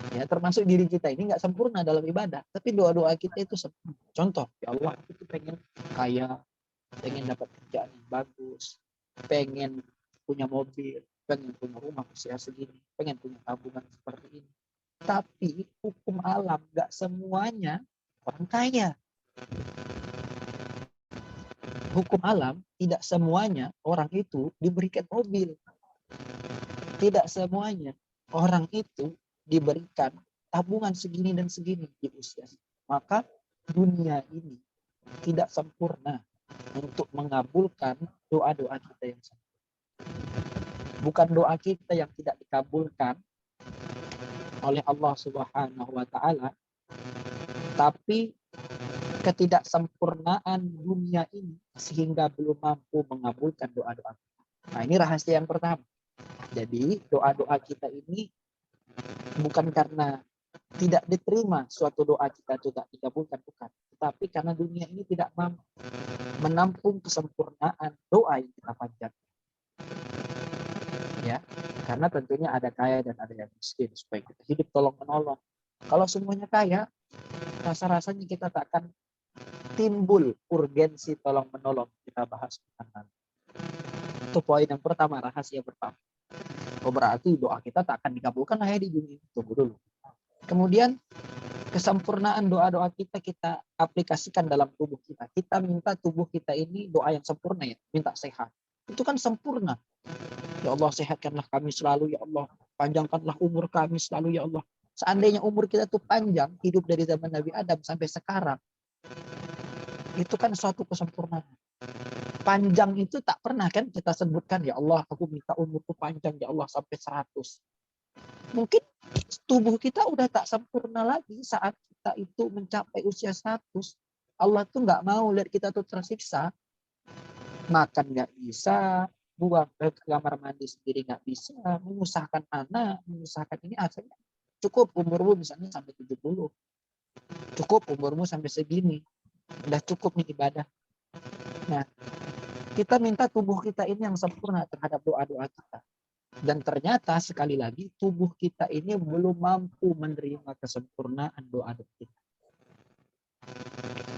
Ya, termasuk diri kita ini nggak sempurna dalam ibadah, tapi doa-doa kita itu sempurna. Contoh, ya Allah, aku tuh pengen kaya, pengen dapat kerjaan yang bagus, pengen punya mobil, pengen punya rumah usia segini, pengen punya tabungan seperti ini. Tapi hukum alam gak semuanya orang kaya. Hukum alam tidak semuanya orang itu diberikan mobil. Tidak semuanya orang itu diberikan tabungan segini dan segini di usia. Maka dunia ini tidak sempurna untuk mengabulkan doa-doa kita yang sempurna. Bukan doa kita yang tidak dikabulkan oleh Allah Subhanahu wa taala, tapi ketidaksempurnaan dunia ini sehingga belum mampu mengabulkan doa-doa kita. Nah, ini rahasia yang pertama. Jadi, doa-doa kita ini bukan karena tidak diterima suatu doa kita tidak dikabulkan, bukan, tetapi karena dunia ini tidak mampu menampung kesempurnaan doa yang kita panjatkan. Ya, karena tentunya ada kaya dan ada yang miskin supaya kita hidup tolong menolong. Kalau semuanya kaya, rasa-rasanya kita tak akan timbul urgensi tolong menolong. Kita bahas nanti. Itu poin yang pertama, rahasia pertama. Oh, berarti doa kita tak akan dikabulkan lah ya di dunia. Tunggu dulu. Kemudian kesempurnaan doa-doa kita aplikasikan dalam tubuh kita. Kita minta tubuh kita ini doa yang sempurna ya, minta sehat. Itu kan sempurna. Ya Allah, sehatkanlah kami selalu ya Allah. Panjangkanlah umur kami selalu ya Allah. Seandainya umur kita tuh panjang, hidup dari zaman Nabi Adam sampai sekarang, itu kan suatu kesempurnaan. Panjang itu tak pernah kan kita sebutkan, ya Allah aku minta umurku panjang ya Allah sampai 100. Mungkin tubuh kita udah tak sempurna lagi saat kita itu mencapai usia 100. Allah tuh nggak mau lihat kita tuh tersiksa. Makan nggak bisa, buang ke kamar mandi sendiri nggak bisa, menyusahkan anak, menyusahkan ini, akhirnya cukup umurmu misalnya sampai 70. Cukup umurmu sampai segini. Udah cukup nih ibadah. Nah, kita minta tubuh kita ini yang sempurna terhadap doa-doa kita. Dan ternyata sekali lagi tubuh kita ini belum mampu menerima kesempurnaan doa-doa kita.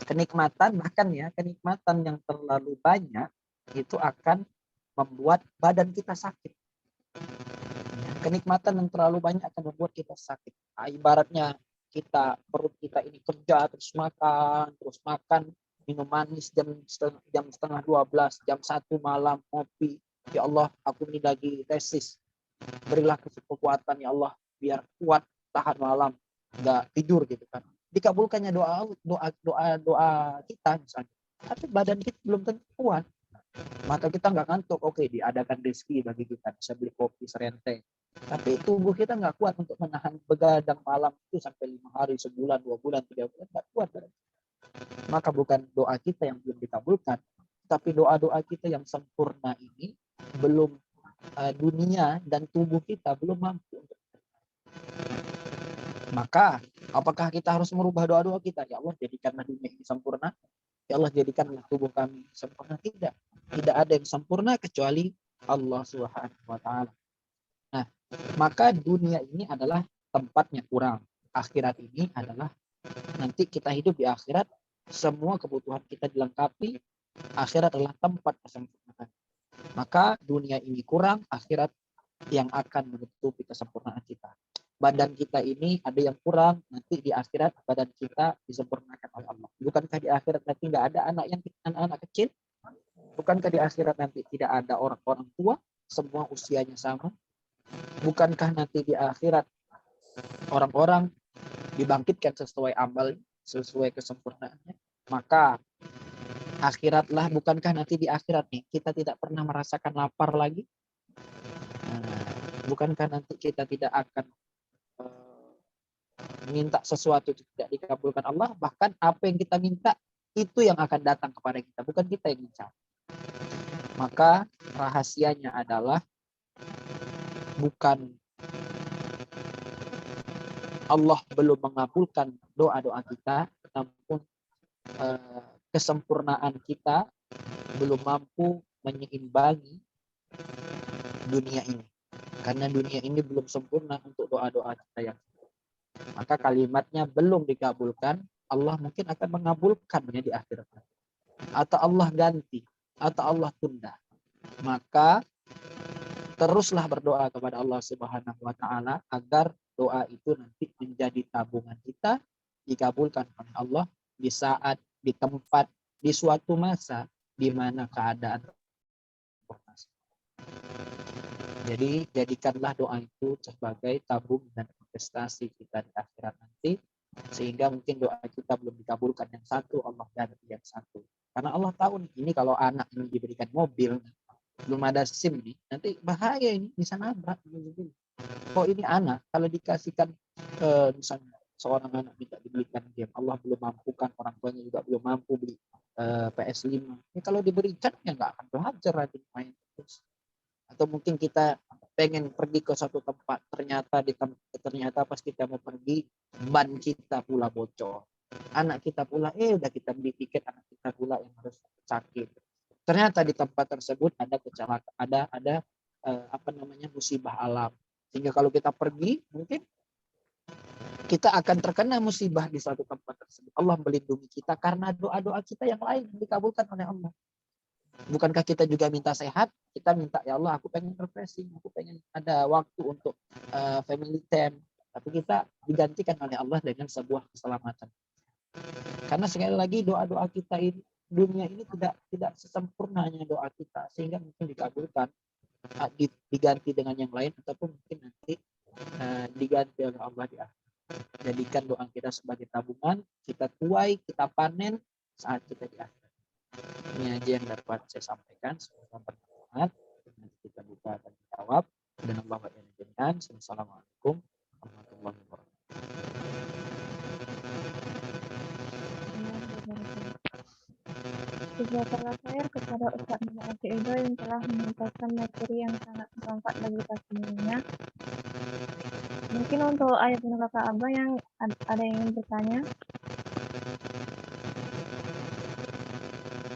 Kenikmatan, bahkan ya kenikmatan yang terlalu banyak itu akan membuat badan kita sakit. Kenikmatan yang terlalu banyak akan membuat kita sakit. Nah, ibaratnya perut kita ini kerja terus makan, minum manis jam setengah 12, jam 1 malam ngopi. Ya Allah, aku ini lagi tesis. Berilah kekuatan ya Allah biar kuat tahan malam, nggak tidur gitu kan. Dikabulkannya doa kita misalnya. Tapi badan kita belum tentu kuat. Mata kita nggak ngantuk, oke, diadakan rezeki bagi kita, bisa beli kopi serenteng. Tapi tubuh kita nggak kuat untuk menahan begadang malam itu sampai 5 hari, sebulan, 2 bulan, 3 bulan, nggak kuat. Maka bukan doa kita yang belum dikabulkan, tapi doa-doa kita yang sempurna ini belum, dunia dan tubuh kita belum mampu untuk. Maka apakah kita harus merubah doa-doa kita? Ya Allah, jadikanlah dunia ini sempurna. Ya Allah, jadikanlah tubuh kami sempurna. Tidak. Tidak ada yang sempurna kecuali Allah Subhanahu wa taala. Nah, maka dunia ini adalah tempatnya kurang. Akhirat ini adalah nanti kita hidup di akhirat, semua kebutuhan kita dilengkapi. Akhirat adalah tempat kesempurnaan. Maka dunia ini kurang, akhirat yang akan menutupi kesempurnaan kita. Badan kita ini ada yang kurang, nanti di akhirat badan kita disempurnakan oleh Allah. Bukankah di akhirat nanti nggak ada anak-anak kecil? Bukankah di akhirat nanti tidak ada orang-orang tua, semua usianya sama? Bukankah nanti di akhirat orang-orang dibangkitkan sesuai amal, sesuai kesempurnaannya? Maka akhiratlah, bukankah nanti di akhirat nih kita tidak pernah merasakan lapar lagi? Bukankah nanti kita tidak akan minta sesuatu itu tidak dikabulkan Allah, bahkan apa yang kita minta itu yang akan datang kepada kita, bukan kita yang minta. Maka rahasianya adalah bukan Allah belum mengabulkan doa-doa kita, namun kesempurnaan kita belum mampu menyeimbangi dunia ini. Karena dunia ini belum sempurna untuk doa-doa kita yang. Maka kalimatnya belum dikabulkan, Allah mungkin akan mengabulkannya di akhirat. Atau Allah ganti, atau Allah tunda. Maka teruslah berdoa kepada Allah Subhanahu wa taala agar doa itu nanti menjadi tabungan kita, dikabulkan oleh Allah di saat, di tempat, di suatu masa di mana keadaan. Jadi jadikanlah doa itu sebagai tabung dan investasi kita di akhirat nanti, sehingga mungkin doa kita belum dikabulkan yang satu, Allah ganti yang satu. Karena Allah tahu nih, ini kalau anak ini diberikan mobil, belum ada SIM nih, nanti bahaya, ini bisa nabrak. Kok ini anak kalau dikasihkan misalnya seorang anak minta dibelikan game, Allah belum mampukan, orang tuanya juga belum mampu beli PS5. Ini kalau diberikan ya nggak akan belajar lagi main terus. Atau mungkin kita pengen pergi ke satu tempat, ternyata pas kita mau pergi ban kita pula bocor, anak kita pula udah kita beli tiket, anak kita pula yang harus sakit. Ternyata di tempat tersebut ada kecelakaan, ada musibah alam, sehingga kalau kita pergi mungkin kita akan terkena musibah di suatu tempat tersebut. Allah melindungi kita karena doa-doa kita yang lain dikabulkan oleh Allah. Bukankah kita juga minta sehat? Kita minta, ya Allah, aku pengen refreshing, aku pengen ada waktu untuk family time. Tapi kita digantikan oleh Allah dengan sebuah keselamatan. Karena sekali lagi doa-doa kita ini, dunia ini tidak sesempurnanya doa kita, sehingga mungkin dikabulkan, diganti dengan yang lain, ataupun mungkin nanti diganti oleh Allah di akhirat. Jadikan doa kita sebagai tabungan, kita tuai, kita panen saat kita di akhirat. Ini aja yang dapat saya sampaikan. Semoga bermanfaat. Nanti kita buka dan jawab. Dan Allah izinkan. Assalamualaikum warahmatullahi wabarakatuh. Jazakallah khair kepada Ustaz Muhammad Edo yang telah menyampaikan materi yang sangat bermanfaat bagi kita semuanya. Mungkin untuk ayah bunda kakak abah yang ada yang ingin bertanya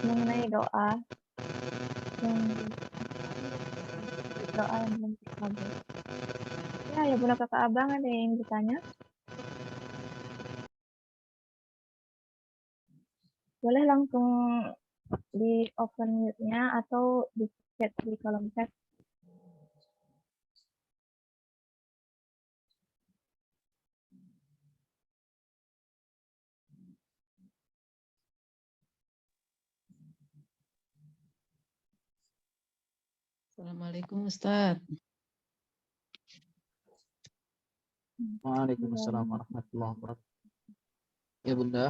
mengenai doa yang belum terkabul. Ya, ayah bunda kakak abang ada yang ingin bertanya? Boleh langsung di open mute-nya atau di chat di kolom chat. Assalamualaikum Ustaz. Waalaikumsalam warahmatullahi wabarakatuh. Ya Bunda.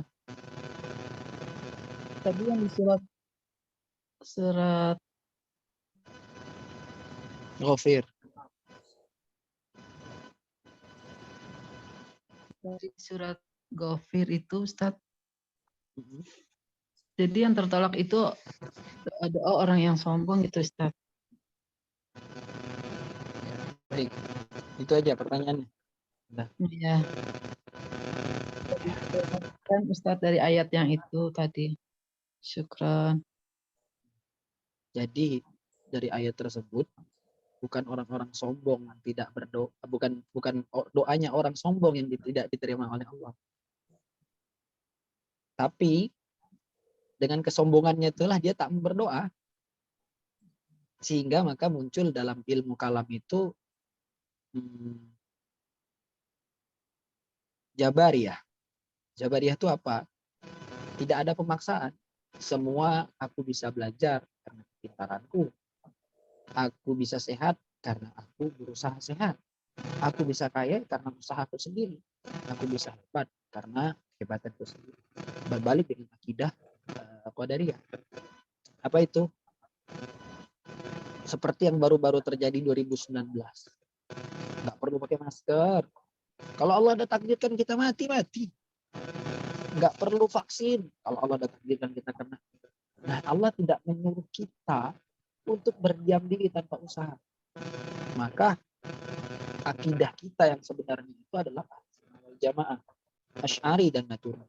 Tadi yang di surat surat Ghafir. dari surat Ghafir itu Ustaz. Mhm. Jadi yang tertolak itu doa orang yang sombong gitu Ustaz. Baik. Itu aja pertanyaannya. Iya. Kan Ustaz dari ayat yang itu tadi. Syukran. Jadi dari ayat tersebut bukan orang-orang sombong yang tidak berdoa, bukan doanya orang sombong yang tidak diterima oleh Allah. Tapi dengan kesombongannya itulah dia tak berdoa. Sehingga maka muncul dalam ilmu kalam itu Jabariyah. Jabariyah itu apa? Tidak ada pemaksaan. Semua aku bisa belajar karena kepintaranku. Aku bisa sehat karena aku berusaha sehat. Aku bisa kaya karena usahaku sendiri. Aku bisa hebat karena kehebatanku sendiri. Berbalik dengan akidah Qadariyah. Apa itu? Seperti yang baru-baru terjadi 2019. Nggak perlu pakai masker. Kalau Allah ada takdirkan kita mati. Nggak perlu vaksin. Kalau Allah ada takdirkan kita kena. Nah, Allah tidak menyuruh kita untuk berdiam diri tanpa usaha. Maka akidah kita yang sebenarnya itu adalah jamaah Asy'ari dan Maturidiyah.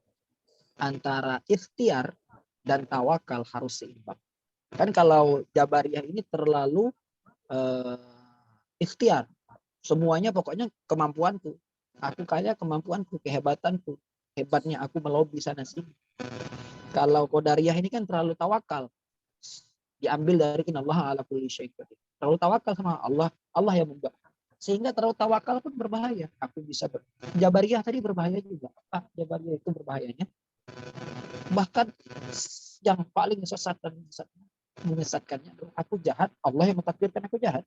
Antara ikhtiar dan tawakal harus seimbang. Kan kalau Jabariyah ini terlalu ikhtiar. Semuanya pokoknya kemampuanku. Aku kaya kemampuanku, kehebatanku. Hebatnya aku melobi sana sini. Kalau Qadariyah ini kan terlalu tawakal. Diambil dari innallaha ala kulli syai'in qadir. Terlalu tawakal sama Allah, Allah yang membuat. Sehingga terlalu tawakal pun berbahaya. Aku bisa Jabariyah tadi berbahaya juga. Jabariyah itu berbahayanya. Bahkan yang paling sesat dan menyesatkannya adalah aku jahat, Allah yang mentakdirkan aku jahat.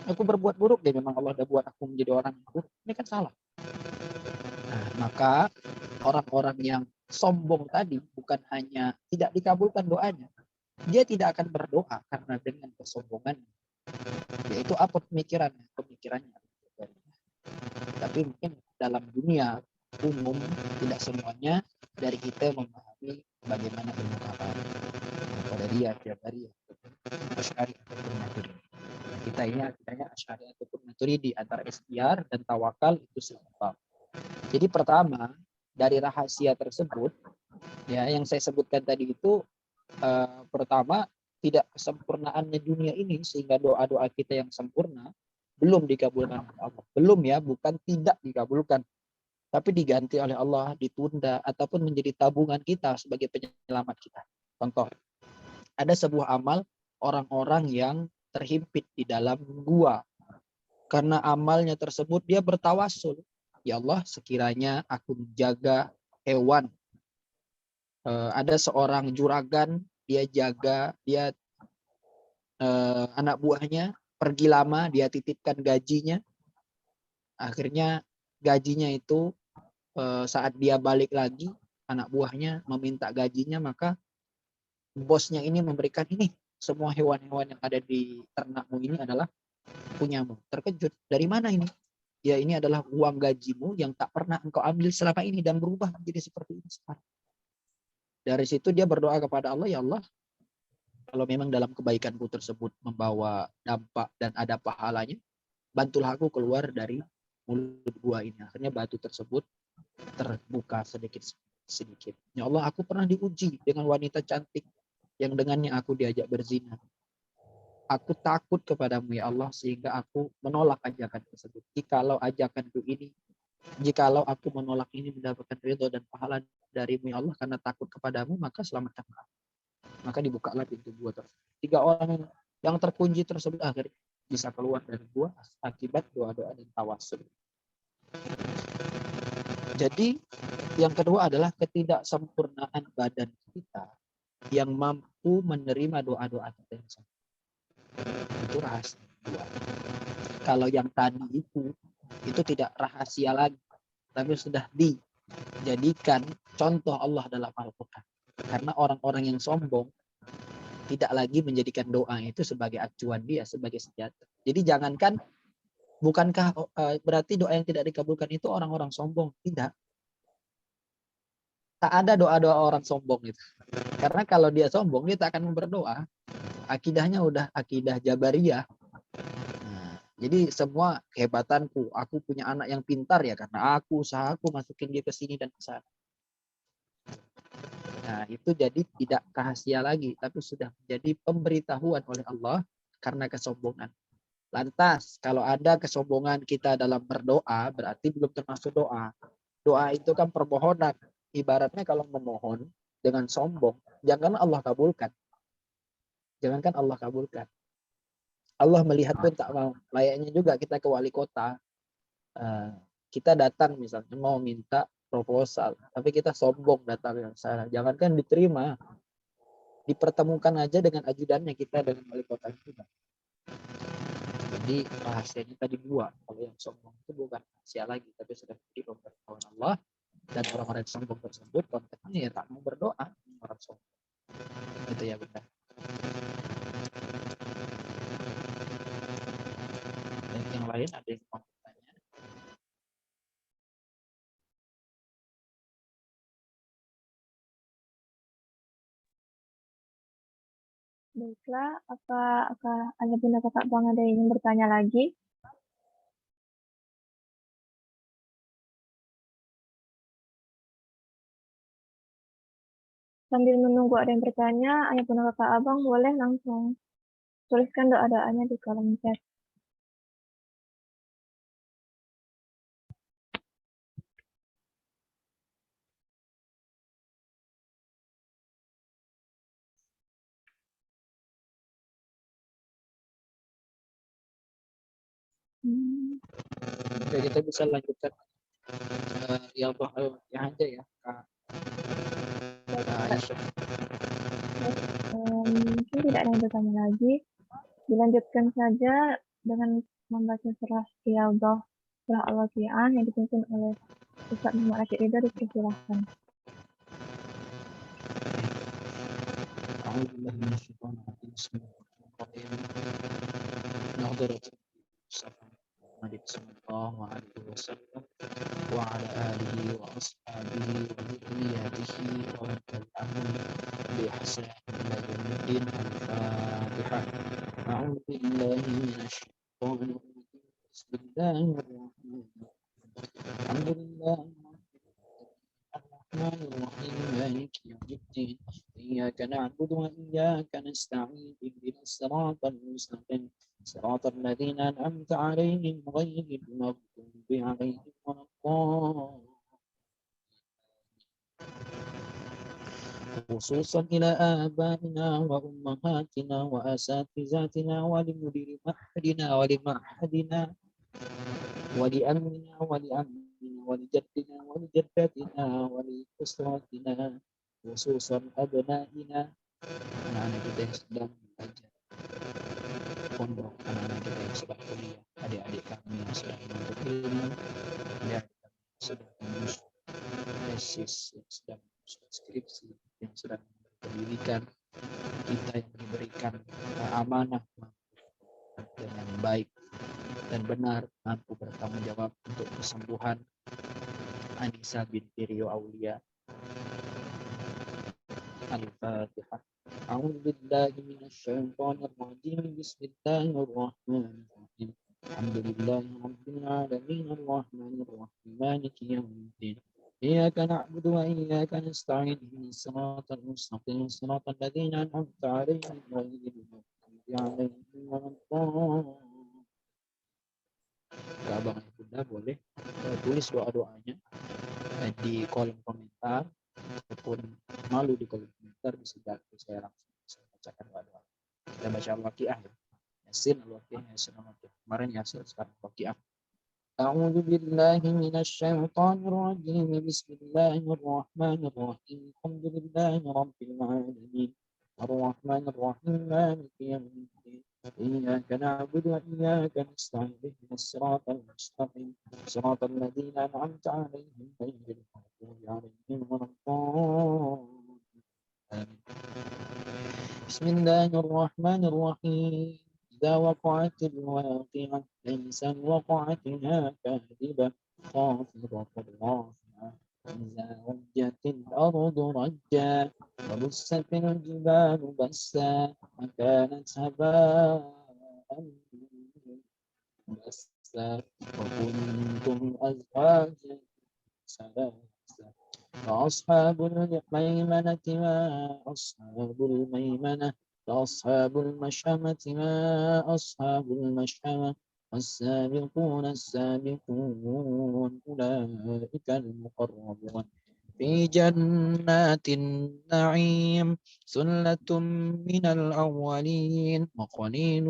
Aku berbuat buruk, dia memang Allah udah buat aku menjadi orang yang buruk. Ini kan salah. Nah, maka orang-orang yang sombong tadi bukan hanya tidak dikabulkan doanya, dia tidak akan berdoa karena dengan kesombongan. Yaitu apa pemikirannya? Pemikirannya. Tapi mungkin dalam dunia umum tidak semuanya dari kita memahami bagaimana ilmu kalam. Qadariyah, Jabariyah, Asy'ari ataupun Maturidi. Nah, kita ini akidahnya Asy'ari ataupun Maturidi, antara ikhtiar dan tawakal itu seimbang. Jadi pertama dari rahasia tersebut ya yang saya sebutkan tadi itu pertama tidak kesempurnaannya dunia ini sehingga doa-doa kita yang sempurna belum dikabulkan oleh Allah. Belum ya, bukan tidak dikabulkan. Tapi diganti oleh Allah, ditunda ataupun menjadi tabungan kita sebagai penyelamat kita. Contoh, ada sebuah amal orang-orang yang terhimpit di dalam gua. Karena amalnya tersebut dia bertawasul. Ya Allah, sekiranya aku menjaga hewan. Ada seorang juragan, dia jaga, dia anak buahnya pergi lama, dia titipkan gajinya. Akhirnya gajinya itu saat dia balik lagi, anak buahnya meminta gajinya, maka bosnya ini memberikan ini. Semua hewan-hewan yang ada di ternakmu ini adalah punyamu. Terkejut, dari mana ini? Ya ini adalah uang gajimu yang tak pernah engkau ambil selama ini dan berubah menjadi seperti ini sekarang. Dari situ dia berdoa kepada Allah, ya Allah, kalau memang dalam kebaikanku tersebut membawa dampak dan ada pahalanya, bantulah aku keluar dari mulut gua ini. Akhirnya batu tersebut terbuka sedikit. Ya Allah, aku pernah diuji dengan wanita cantik yang dengannya aku diajak berzina. Aku takut kepadamu ya Allah sehingga aku menolak ajakan tersebut. Jikalau ajakanku ini, jikalau aku menolak ini mendapatkan ridho dan pahala darimu ya Allah karena takut kepadamu, maka selamatkan aku. Maka dibukalah pintu gua tersebut. 3 orang yang terkunci tersebut akhirnya bisa keluar dari gua akibat doa-doa dan tawasul. Jadi yang kedua adalah ketidaksempurnaan badan kita yang mampu menerima doa-doa kita yang sama. Itu rahasia kedua. Kalau yang tadi itu tidak rahasia lagi, tapi sudah dijadikan contoh Allah dalam Al-Quran. Karena orang-orang yang sombong tidak lagi menjadikan doa itu sebagai acuan dia, sebagai senjata. Jadi jangankan, bukankah berarti doa yang tidak dikabulkan itu orang-orang sombong? Tidak. Tak ada doa-doa orang sombong itu. Karena kalau dia sombong, dia tak akan berdoa. Akidahnya udah akidah Jabariyah. Nah, jadi semua kehebatanku, aku punya anak yang pintar ya karena aku usaha aku masukin dia ke sini dan ke sana. Nah, itu jadi tidak rahasia lagi, tapi sudah menjadi pemberitahuan oleh Allah karena kesombongan. Lantas, kalau ada kesombongan kita dalam berdoa, berarti belum termasuk doa. Doa itu kan permohonan. Ibaratnya kalau memohon dengan sombong, jangan Allah kabulkan. Jangankan Allah kabulkan. Allah melihat pun tak mau. Layaknya juga kita ke wali kota. Kita datang misalnya mau minta proposal, tapi kita sombong datang yang sana. Jangankan diterima, dipertemukan aja dengan ajudannya kita dengan wali kota juga. Jadi rahasianya tadi dua. Kalau yang sombong itu bukan rahasia lagi, tapi sudah menjadi pemberitahuan Allah. Dan orang-orang yang sombong tersebut konteksnya ya tak mau berdoa, orang sombong. Itu ya Bunda. Dan yang lain ada yang mau bertanya? Baiklah, apakah Ayah Bunda Kakak Bang ada yang ingin bertanya lagi? Sambil menunggu ada yang bertanya, Ayah Bunda Kakak Abang boleh langsung tuliskan doa-doanya di kolom chat. Oke, kita bisa lanjutkan Riyadhah Al-Fatihah aja ya, Kak Aisyah. Mungkin tidak ada yang bertanya lagi. Dilanjutkan saja dengan membaca surah Riyadhah, surah Al-Waqiah yang dipimpin oleh Ustaz Muhammad Rashid Ridho, dipersilahkan. أعوذ بالله من الشيطان الرجيم بسم الله الرحمن الرحيم نهضرة محمد صلى الله عليه وسلم وعلى آله وأصحابه وذرياته ومن تبعهم بإحسان إلى يوم الدين. الفاتحة. أعوذ بالله من الشيطان الرجيم بسم الله الرحمن الرحيم الحمد لله الرحمن الرحيم مالك يوم الدين إياك نعبد وإياك نستعين اهدنا الصراط المستقيم صراط الذين أنعمت عليهم غير المغضوب عليهم ولا الضالين. خصوصا إلى آبائنا وأمهاتنا وأساتذتنا ولمدير معهدنا ولمعهدنا ولأمنا ولأمنا ولجدنا ولجدتنا ولأسرتنا خصوصا أبنائنا anak-anak kita yang sedang belajar pondok, anak-anak kita yang sedang kuliah, adik-adik kami yang sedang menuntut ilmu, adik-adik kami yang sedang menyusun tesis, yang sedang menyusun skripsi, yang sedang pendidikan, kita yang diberikan amanah dengan baik dan benar, mampu bertanggung jawab untuk kesembuhan Anissa binti Rio Aulia. Al-Fatihah. أعوذ بالله من الشيطان الرجيم بسم الله الرحمن الرحيم الحمد لله رب العالمين الرحمن الرحيم مالك يوم الدين إياك نعبد وإياك نستعين اهدنا الصراط المستقيم صراط الذين أنعمت عليهم غير المغضوب عليهم ولا الضالين. Abang dan Bunda boleh tulis doa-doanya di kolom komentar, ataupun malu di kolom komentar bisa saya langsung bacakan doa-doa. Kita baca Al-Waqiah ya. Yasin Al-Waqiah, Yasin Al-Waqiah. Kemarin Yasin, sekarang Al-Waqiah. A'udzu billahi minasy syaithanir rajim. Bismillahirrahmanirrahim. Alhamdulillahi rabbil alamin. Ar-Rahmanir Rahim. Maliki yaumiddin. إياك نعبد وإياك نستعين اهدنا الصراط المستقيم صراط الذين أنعمت عليهم غير المغضوب عليهم ولا الضالين. بسم الله الرحمن الرحيم إذا وقعت الواقعة ليس وقعتها كاذبة خافضة رافعة إذا رجت الأرض رجا وبست الجبال بسا فكانت هباء بسا وكنتم أزواجا ثلاثة فأصحاب الميمنة ما أصحاب الميمنة فأصحاب المشأمة ما أصحاب المشأمة والسابقون السابقون أولئك المقربون في جنات النعيم ثلة من الأولين وقليل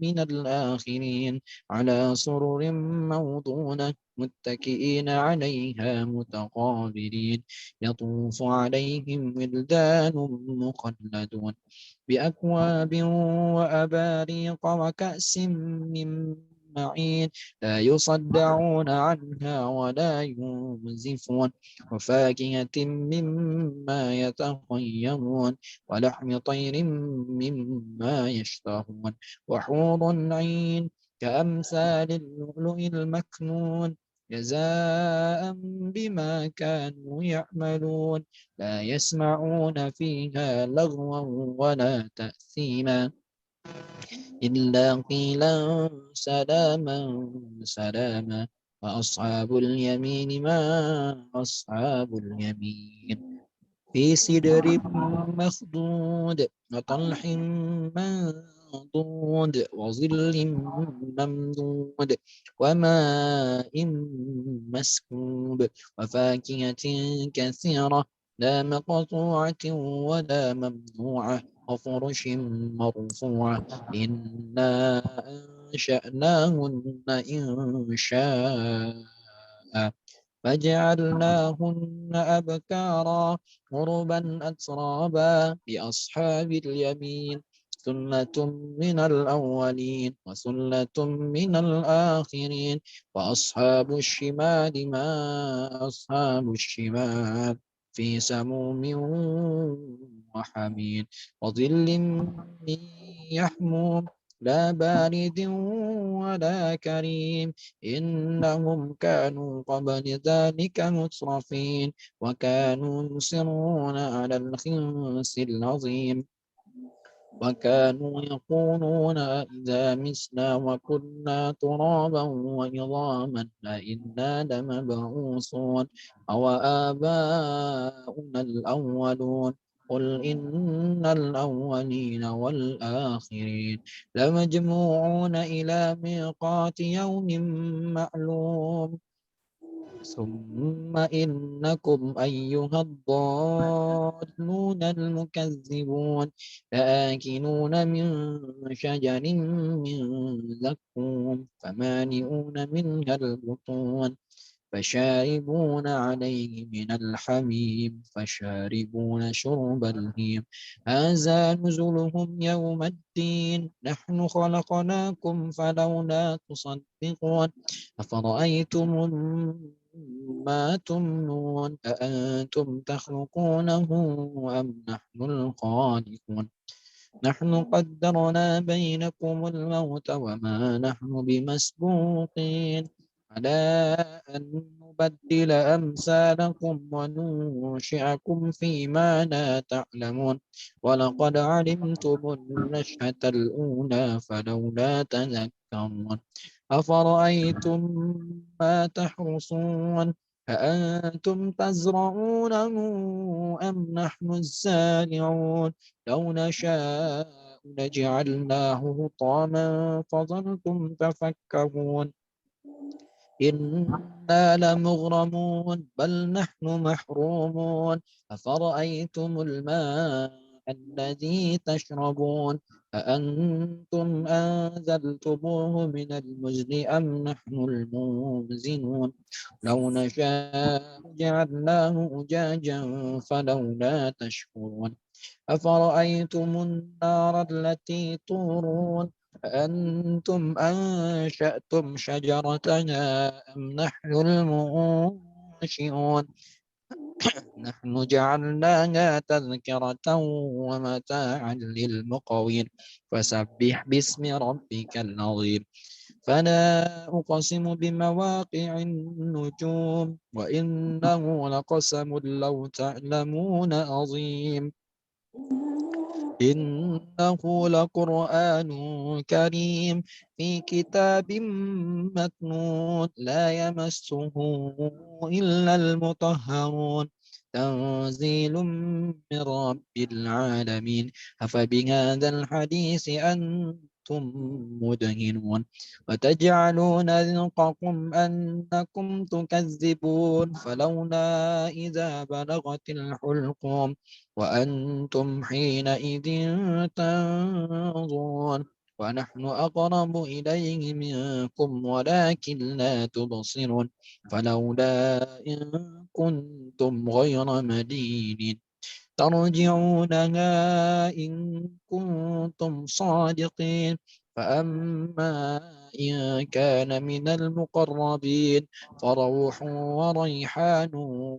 من الآخرين على سرر موضونة متكئين عليها متقابلين يطوف عليهم ولدان مخلدون بأكواب وأباريق وكأس من معين لا يصدعون عنها ولا ينزفون وفاكهة مما يتخيرون ولحم طير مما يشتهون وحور عين كأمثال اللؤلؤ المكنون جزاء بما كانوا يعملون لا يسمعون فيها لغوا ولا تأثيما إلا قيلا سلاما سلاما وأصحاب اليمين ما أصحاب اليمين في سدر مخضود وطلح منضود وظل ممدود وماء مسكوب وفاكهة كثيرة لا مقطوعة ولا ممنوعة وفرش مرفوعة إنا أنشأناهن إن شاء فجعلناهن أبكارا عربا أترابا لأصحاب اليمين ثلة من الأولين وثلة من الآخرين وأصحاب الشمال ما أصحاب الشمال في سموم وحميد وظل من يحموم لا بارد ولا كريم إنهم كانوا قبل ذلك مترفين وكانوا يصرون على الخنس العظيم وكانوا يقولون إذا مسنا وكنا ترابا وعظاما أئنا لمبعوثون أو آباؤنا الأولون قل إن الأولين والآخرين لمجموعون إلى ميقات يوم معلوم ثم إنكم أيها الضالون المكذبون لآكلون من شجر من زقوم فمالئون منها البطون فشاربون عليه من الحميم فشاربون شرب الهيم هذا نزلهم يوم الدين نحن خلقناكم فلولا تصدقون أفرأيتم ما تمنون أأنتم تخلقونه أم نحن الخالقون نحن قدرنا بينكم الموت وما نحن بمسبوقين على أن نبدل أمثالكم وننشئكم فيما لا تعلمون ولقد علمتم النشأة الأولى فلولا تذكرون أفرأيتم ما تحرصون أأنتم تزرعونه أم نحن الزارعون لو نشاء لجعلناه حطاما فظلتم تفكهون إنا لمغرمون بل نحن محرومون أفرأيتم الماء الذي تشربون أأنتم أنزلتموه من المزن أم نحن المنزلون لو نشاء جعلناه أجاجا فلولا تشكرون أفرأيتم النار التي تورون أأنتم أنشأتم شجرتها أم نحن المنشئون نحن جعلناها تذكرة ومتاعا للمقوين فسبح باسم ربك العظيم فلا أقسم بمواقع النجوم وإنه لقسم لو تعلمون عظيم إنه لقرآن كريم في كتاب مكنون لا يمسه إلا المطهرون تنزيل من رب العالمين أفبهذا الحديث أنتم مدهنون وتجعلون رزقكم أنكم تكذبون فلولا إذا بلغت الحلقوم وأنتم حينئذ تنظرون ونحن أقرب إليه منكم ولكن لا تبصرون فلولا إن كنتم غير مدينين ترجعونها إن كنتم صادقين فأما إن كان من المقربين فروح وريحان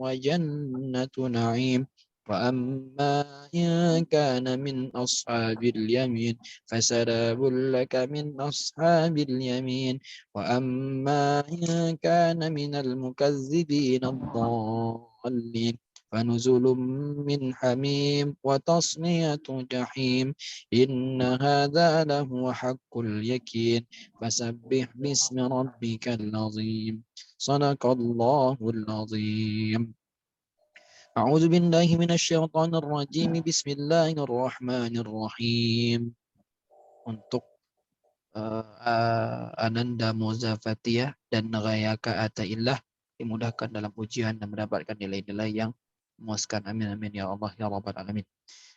وجنة نعيم وأما إن كان من أصحاب اليمين فسلام لك من أصحاب اليمين وأما إن كان من المكذبين الضالين فنزل من حميم وتصلية جحيم إن هذا لهو حق اليقين فسبح باسم ربك العظيم صدق الله العظيم أعوذ بالله من الشيطان الرجيم بسم الله الرحمن الرحيم untuk Ananda Muzafatiyah dan Nagayaka Ataillah dimudahkan dalam ujian dan mendapatkan nilai-nilai yang memuaskan. Amin amin ya Allah ya Rabbal alamin.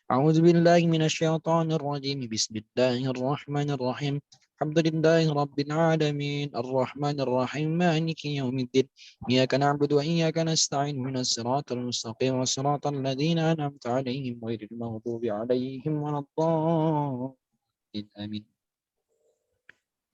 A'udzu billahi minasyaitonir rajim. Bismillahirrahmanirrahim. Alhamdulillahi rabbil alamin. Arrahmanir rahim. Maliki yaumiddin. Iyyaka na'budu wa iyyaka nasta'in. Ihdinas siratal mustaqim. Shiratal ladzina an'amta 'alaihim ghairil maghdubi 'alaihim waladdallin. Amin.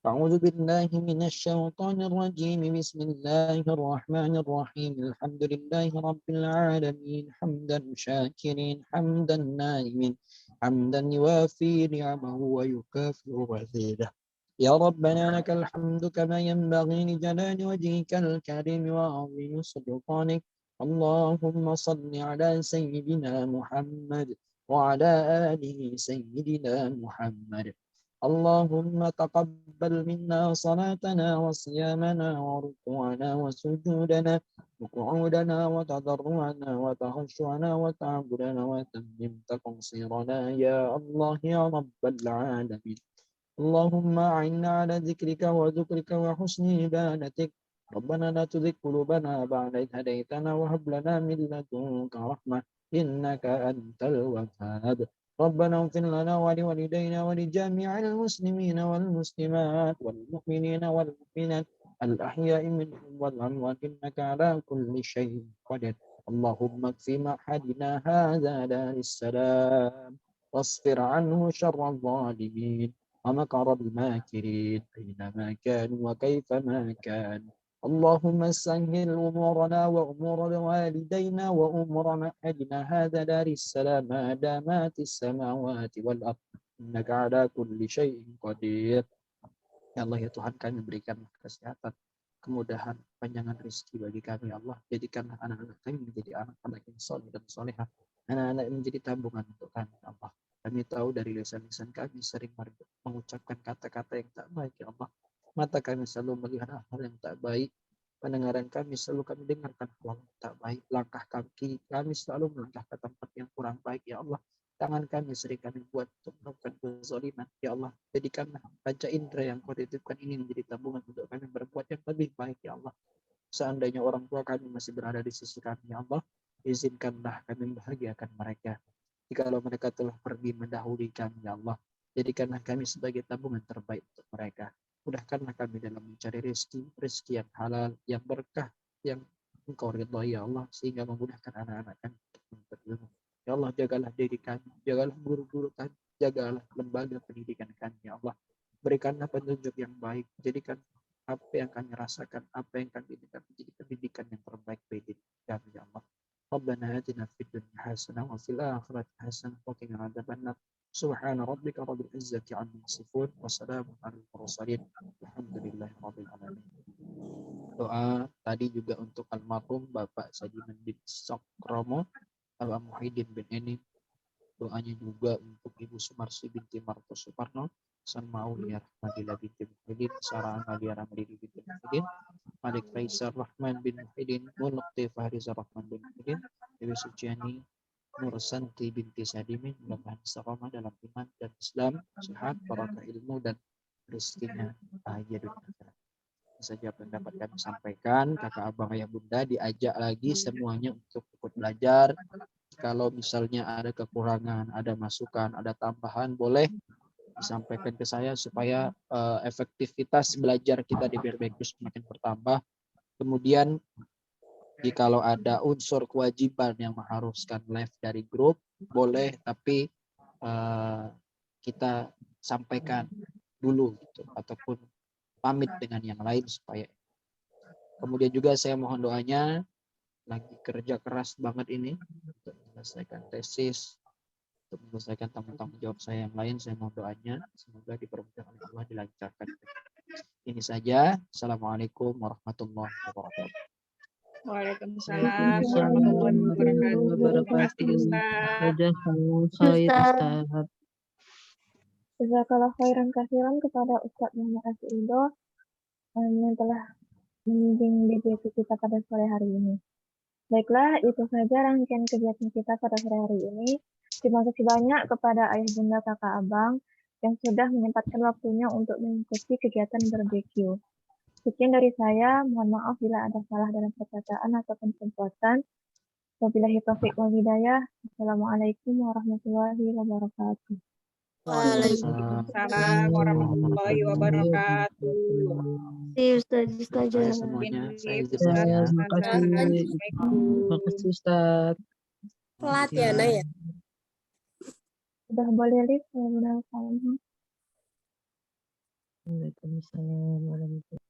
أعوذ بالله من الشيطان الرجيم بسم الله الرحمن الرحيم الحمد لله رب العالمين حمدا شاكرين حمدا نائمين حمدا يوافي نعمه ويكافئ مزيده يا ربنا لك الحمد كما ينبغي لجلال وجهك الكريم وعظيم سلطانك اللهم صل على سيدنا محمد وعلى آله سيدنا محمد اللهم تقبل منا صلاتنا وصيامنا وركوعنا وسجودنا وقعودنا وتضرعنا وتخشعنا وتعبدنا وتمم تقصيرنا يا الله يا رب العالمين اللهم أعنا على ذكرك وذكرك وحسن عبادتك ربنا لا تزغ قلوبنا بعد إذ هديتنا وهب لنا من لدنك رحمة إنك أنت الوهاب ربنا اغفر لنا ولوالدينا ولجميع المسلمين والمسلمات والمؤمنين والمؤمنات الأحياء منهم والأموات إنك على كل شيء قدير اللهم اكف معهدنا هذا دار السلام واصفر عنه شر الظالمين ومكر الماكرين أينما كانوا وكيفما كانوا اللهم سهل أمورنا وأمور والدينا وأمور معهدنا هذا دار السلام ما دامت السماوات والأرض إنك على كل شيء قدير. Ya Allah ya Tuhan, kami berikan kesehatan, kemudahan, panjangan rezeki bagi kami ya Allah. Jadikanlah anak-anak kami menjadi anak-anak yang soleh dan solehah, anak-anak yang menjadi tabungan untuk kami ya Allah. Kami tahu dari lisan-lisan kami sering mengucapkan kata-kata yang tak baik ya Allah. Mata kami selalu melihat hal yang tak baik, pendengaran kami selalu kami dengarkan hal yang tak baik, langkah kaki kami selalu melangkah ke tempat yang kurang baik ya Allah. Tangan kami sering kami buat untuk melakukan kezaliman ya Allah. Jadikanlah panca indera yang kau titipkan ini menjadi tabungan untuk kami berbuat yang lebih baik ya Allah. Seandainya orang tua kami masih berada di sisi kami ya Allah, izinkanlah kami membahagiakan mereka. Jikalau mereka telah pergi mendahului kami ya Allah, jadikanlah kami sebagai tabungan terbaik untuk mereka. Mudahkanlah kami dalam mencari rezeki yang halal, yang berkah, yang Engkau ridhai ya Allah, sehingga memudahkan anak-anak kami untuk menuntut ilmu. Ya Allah, jagalah diri kami, jagalah guru-guru kami, jagalah lembaga pendidikan kami ya Allah. Berikanlah petunjuk yang baik, jadikan apa yang kami rasakan, apa yang kami dengar menjadi pendidikan yang terbaik bagi kami ya Allah. Rabbana ربنا آتنا في الدنيا حسنة وفي الآخرة حسنة وقنا عذاب النار سبحان ربك رب العزة عما يصفون وسلام على المرسلين الحمد لله رب العالمين. Doa tadi juga untuk almarhum Bapak Sadiman bin Sokromo, Bapak Muhyiddin bin Eni. Doanya juga untuk Ibu Sumarsi binti Marto Suparno, San Mauliyah Madila binti Muhyiddin, Sarah Amalia Ramli binti Muhyiddin, Malik Faisal Rahman bin Muhyiddin, Munukti Fahrizah Rahman bin Muhyiddin, Dewi Suciani Nur Santi binti Sadimin, mudah-mudahan istiqomah dalam iman dan Islam, sehat, barakah ilmu dan rezekinya bahagia dunia akhirat. Saja pendapat kami sampaikan, kakak abang ayah bunda diajak lagi semuanya untuk ikut belajar. Kalau misalnya ada kekurangan, ada masukan, ada tambahan, boleh disampaikan ke saya supaya efektivitas belajar kita di Birbekus semakin bertambah. Kemudian jikalau ada unsur kewajiban yang mengharuskan live dari grup, boleh, tapi kita sampaikan dulu gitu, ataupun pamit dengan yang lain supaya. Kemudian juga saya mohon doanya, lagi kerja keras banget ini untuk menyelesaikan tesis, untuk menyelesaikan tanggung jawab saya yang lain. Saya mohon doanya semoga dipermudah oleh Allah, dilancarkan. Ini saja. Assalamualaikum warahmatullahi wabarakatuh. Waalaikumsalam warahmatullahi wabarakatuh. Terima kasih Ustaz. Jazakumullah khair, Ustaz. Jazakallah khairan kasiran kepada Ustadz Muhammad Asyido yang telah membimbing DBQ kita pada sore hari ini. Baiklah, itu saja rangkaian kegiatan kita pada sore hari ini. Terima kasih banyak kepada ayah bunda kakak abang yang sudah menyempatkan waktunya untuk mengikuti kegiatan BBQ. Sekian dari saya, mohon maaf bila ada salah dalam perkataan ataupun perbuatan. Wabillahi taufiq wal hidayah. Assalamualaikum warahmatullahi wabarakatuh. Waalaikumsalam warahmatullahi wabarakatuh. Saya semuanya, saya izin Ya, ya. terima kasih. Terima kasih, Ustaz. Telat ya, Nay ya? Sudah boleh live, Waalaikumsalam. Waalaikumsalam warahmatullahi wabarakatuh.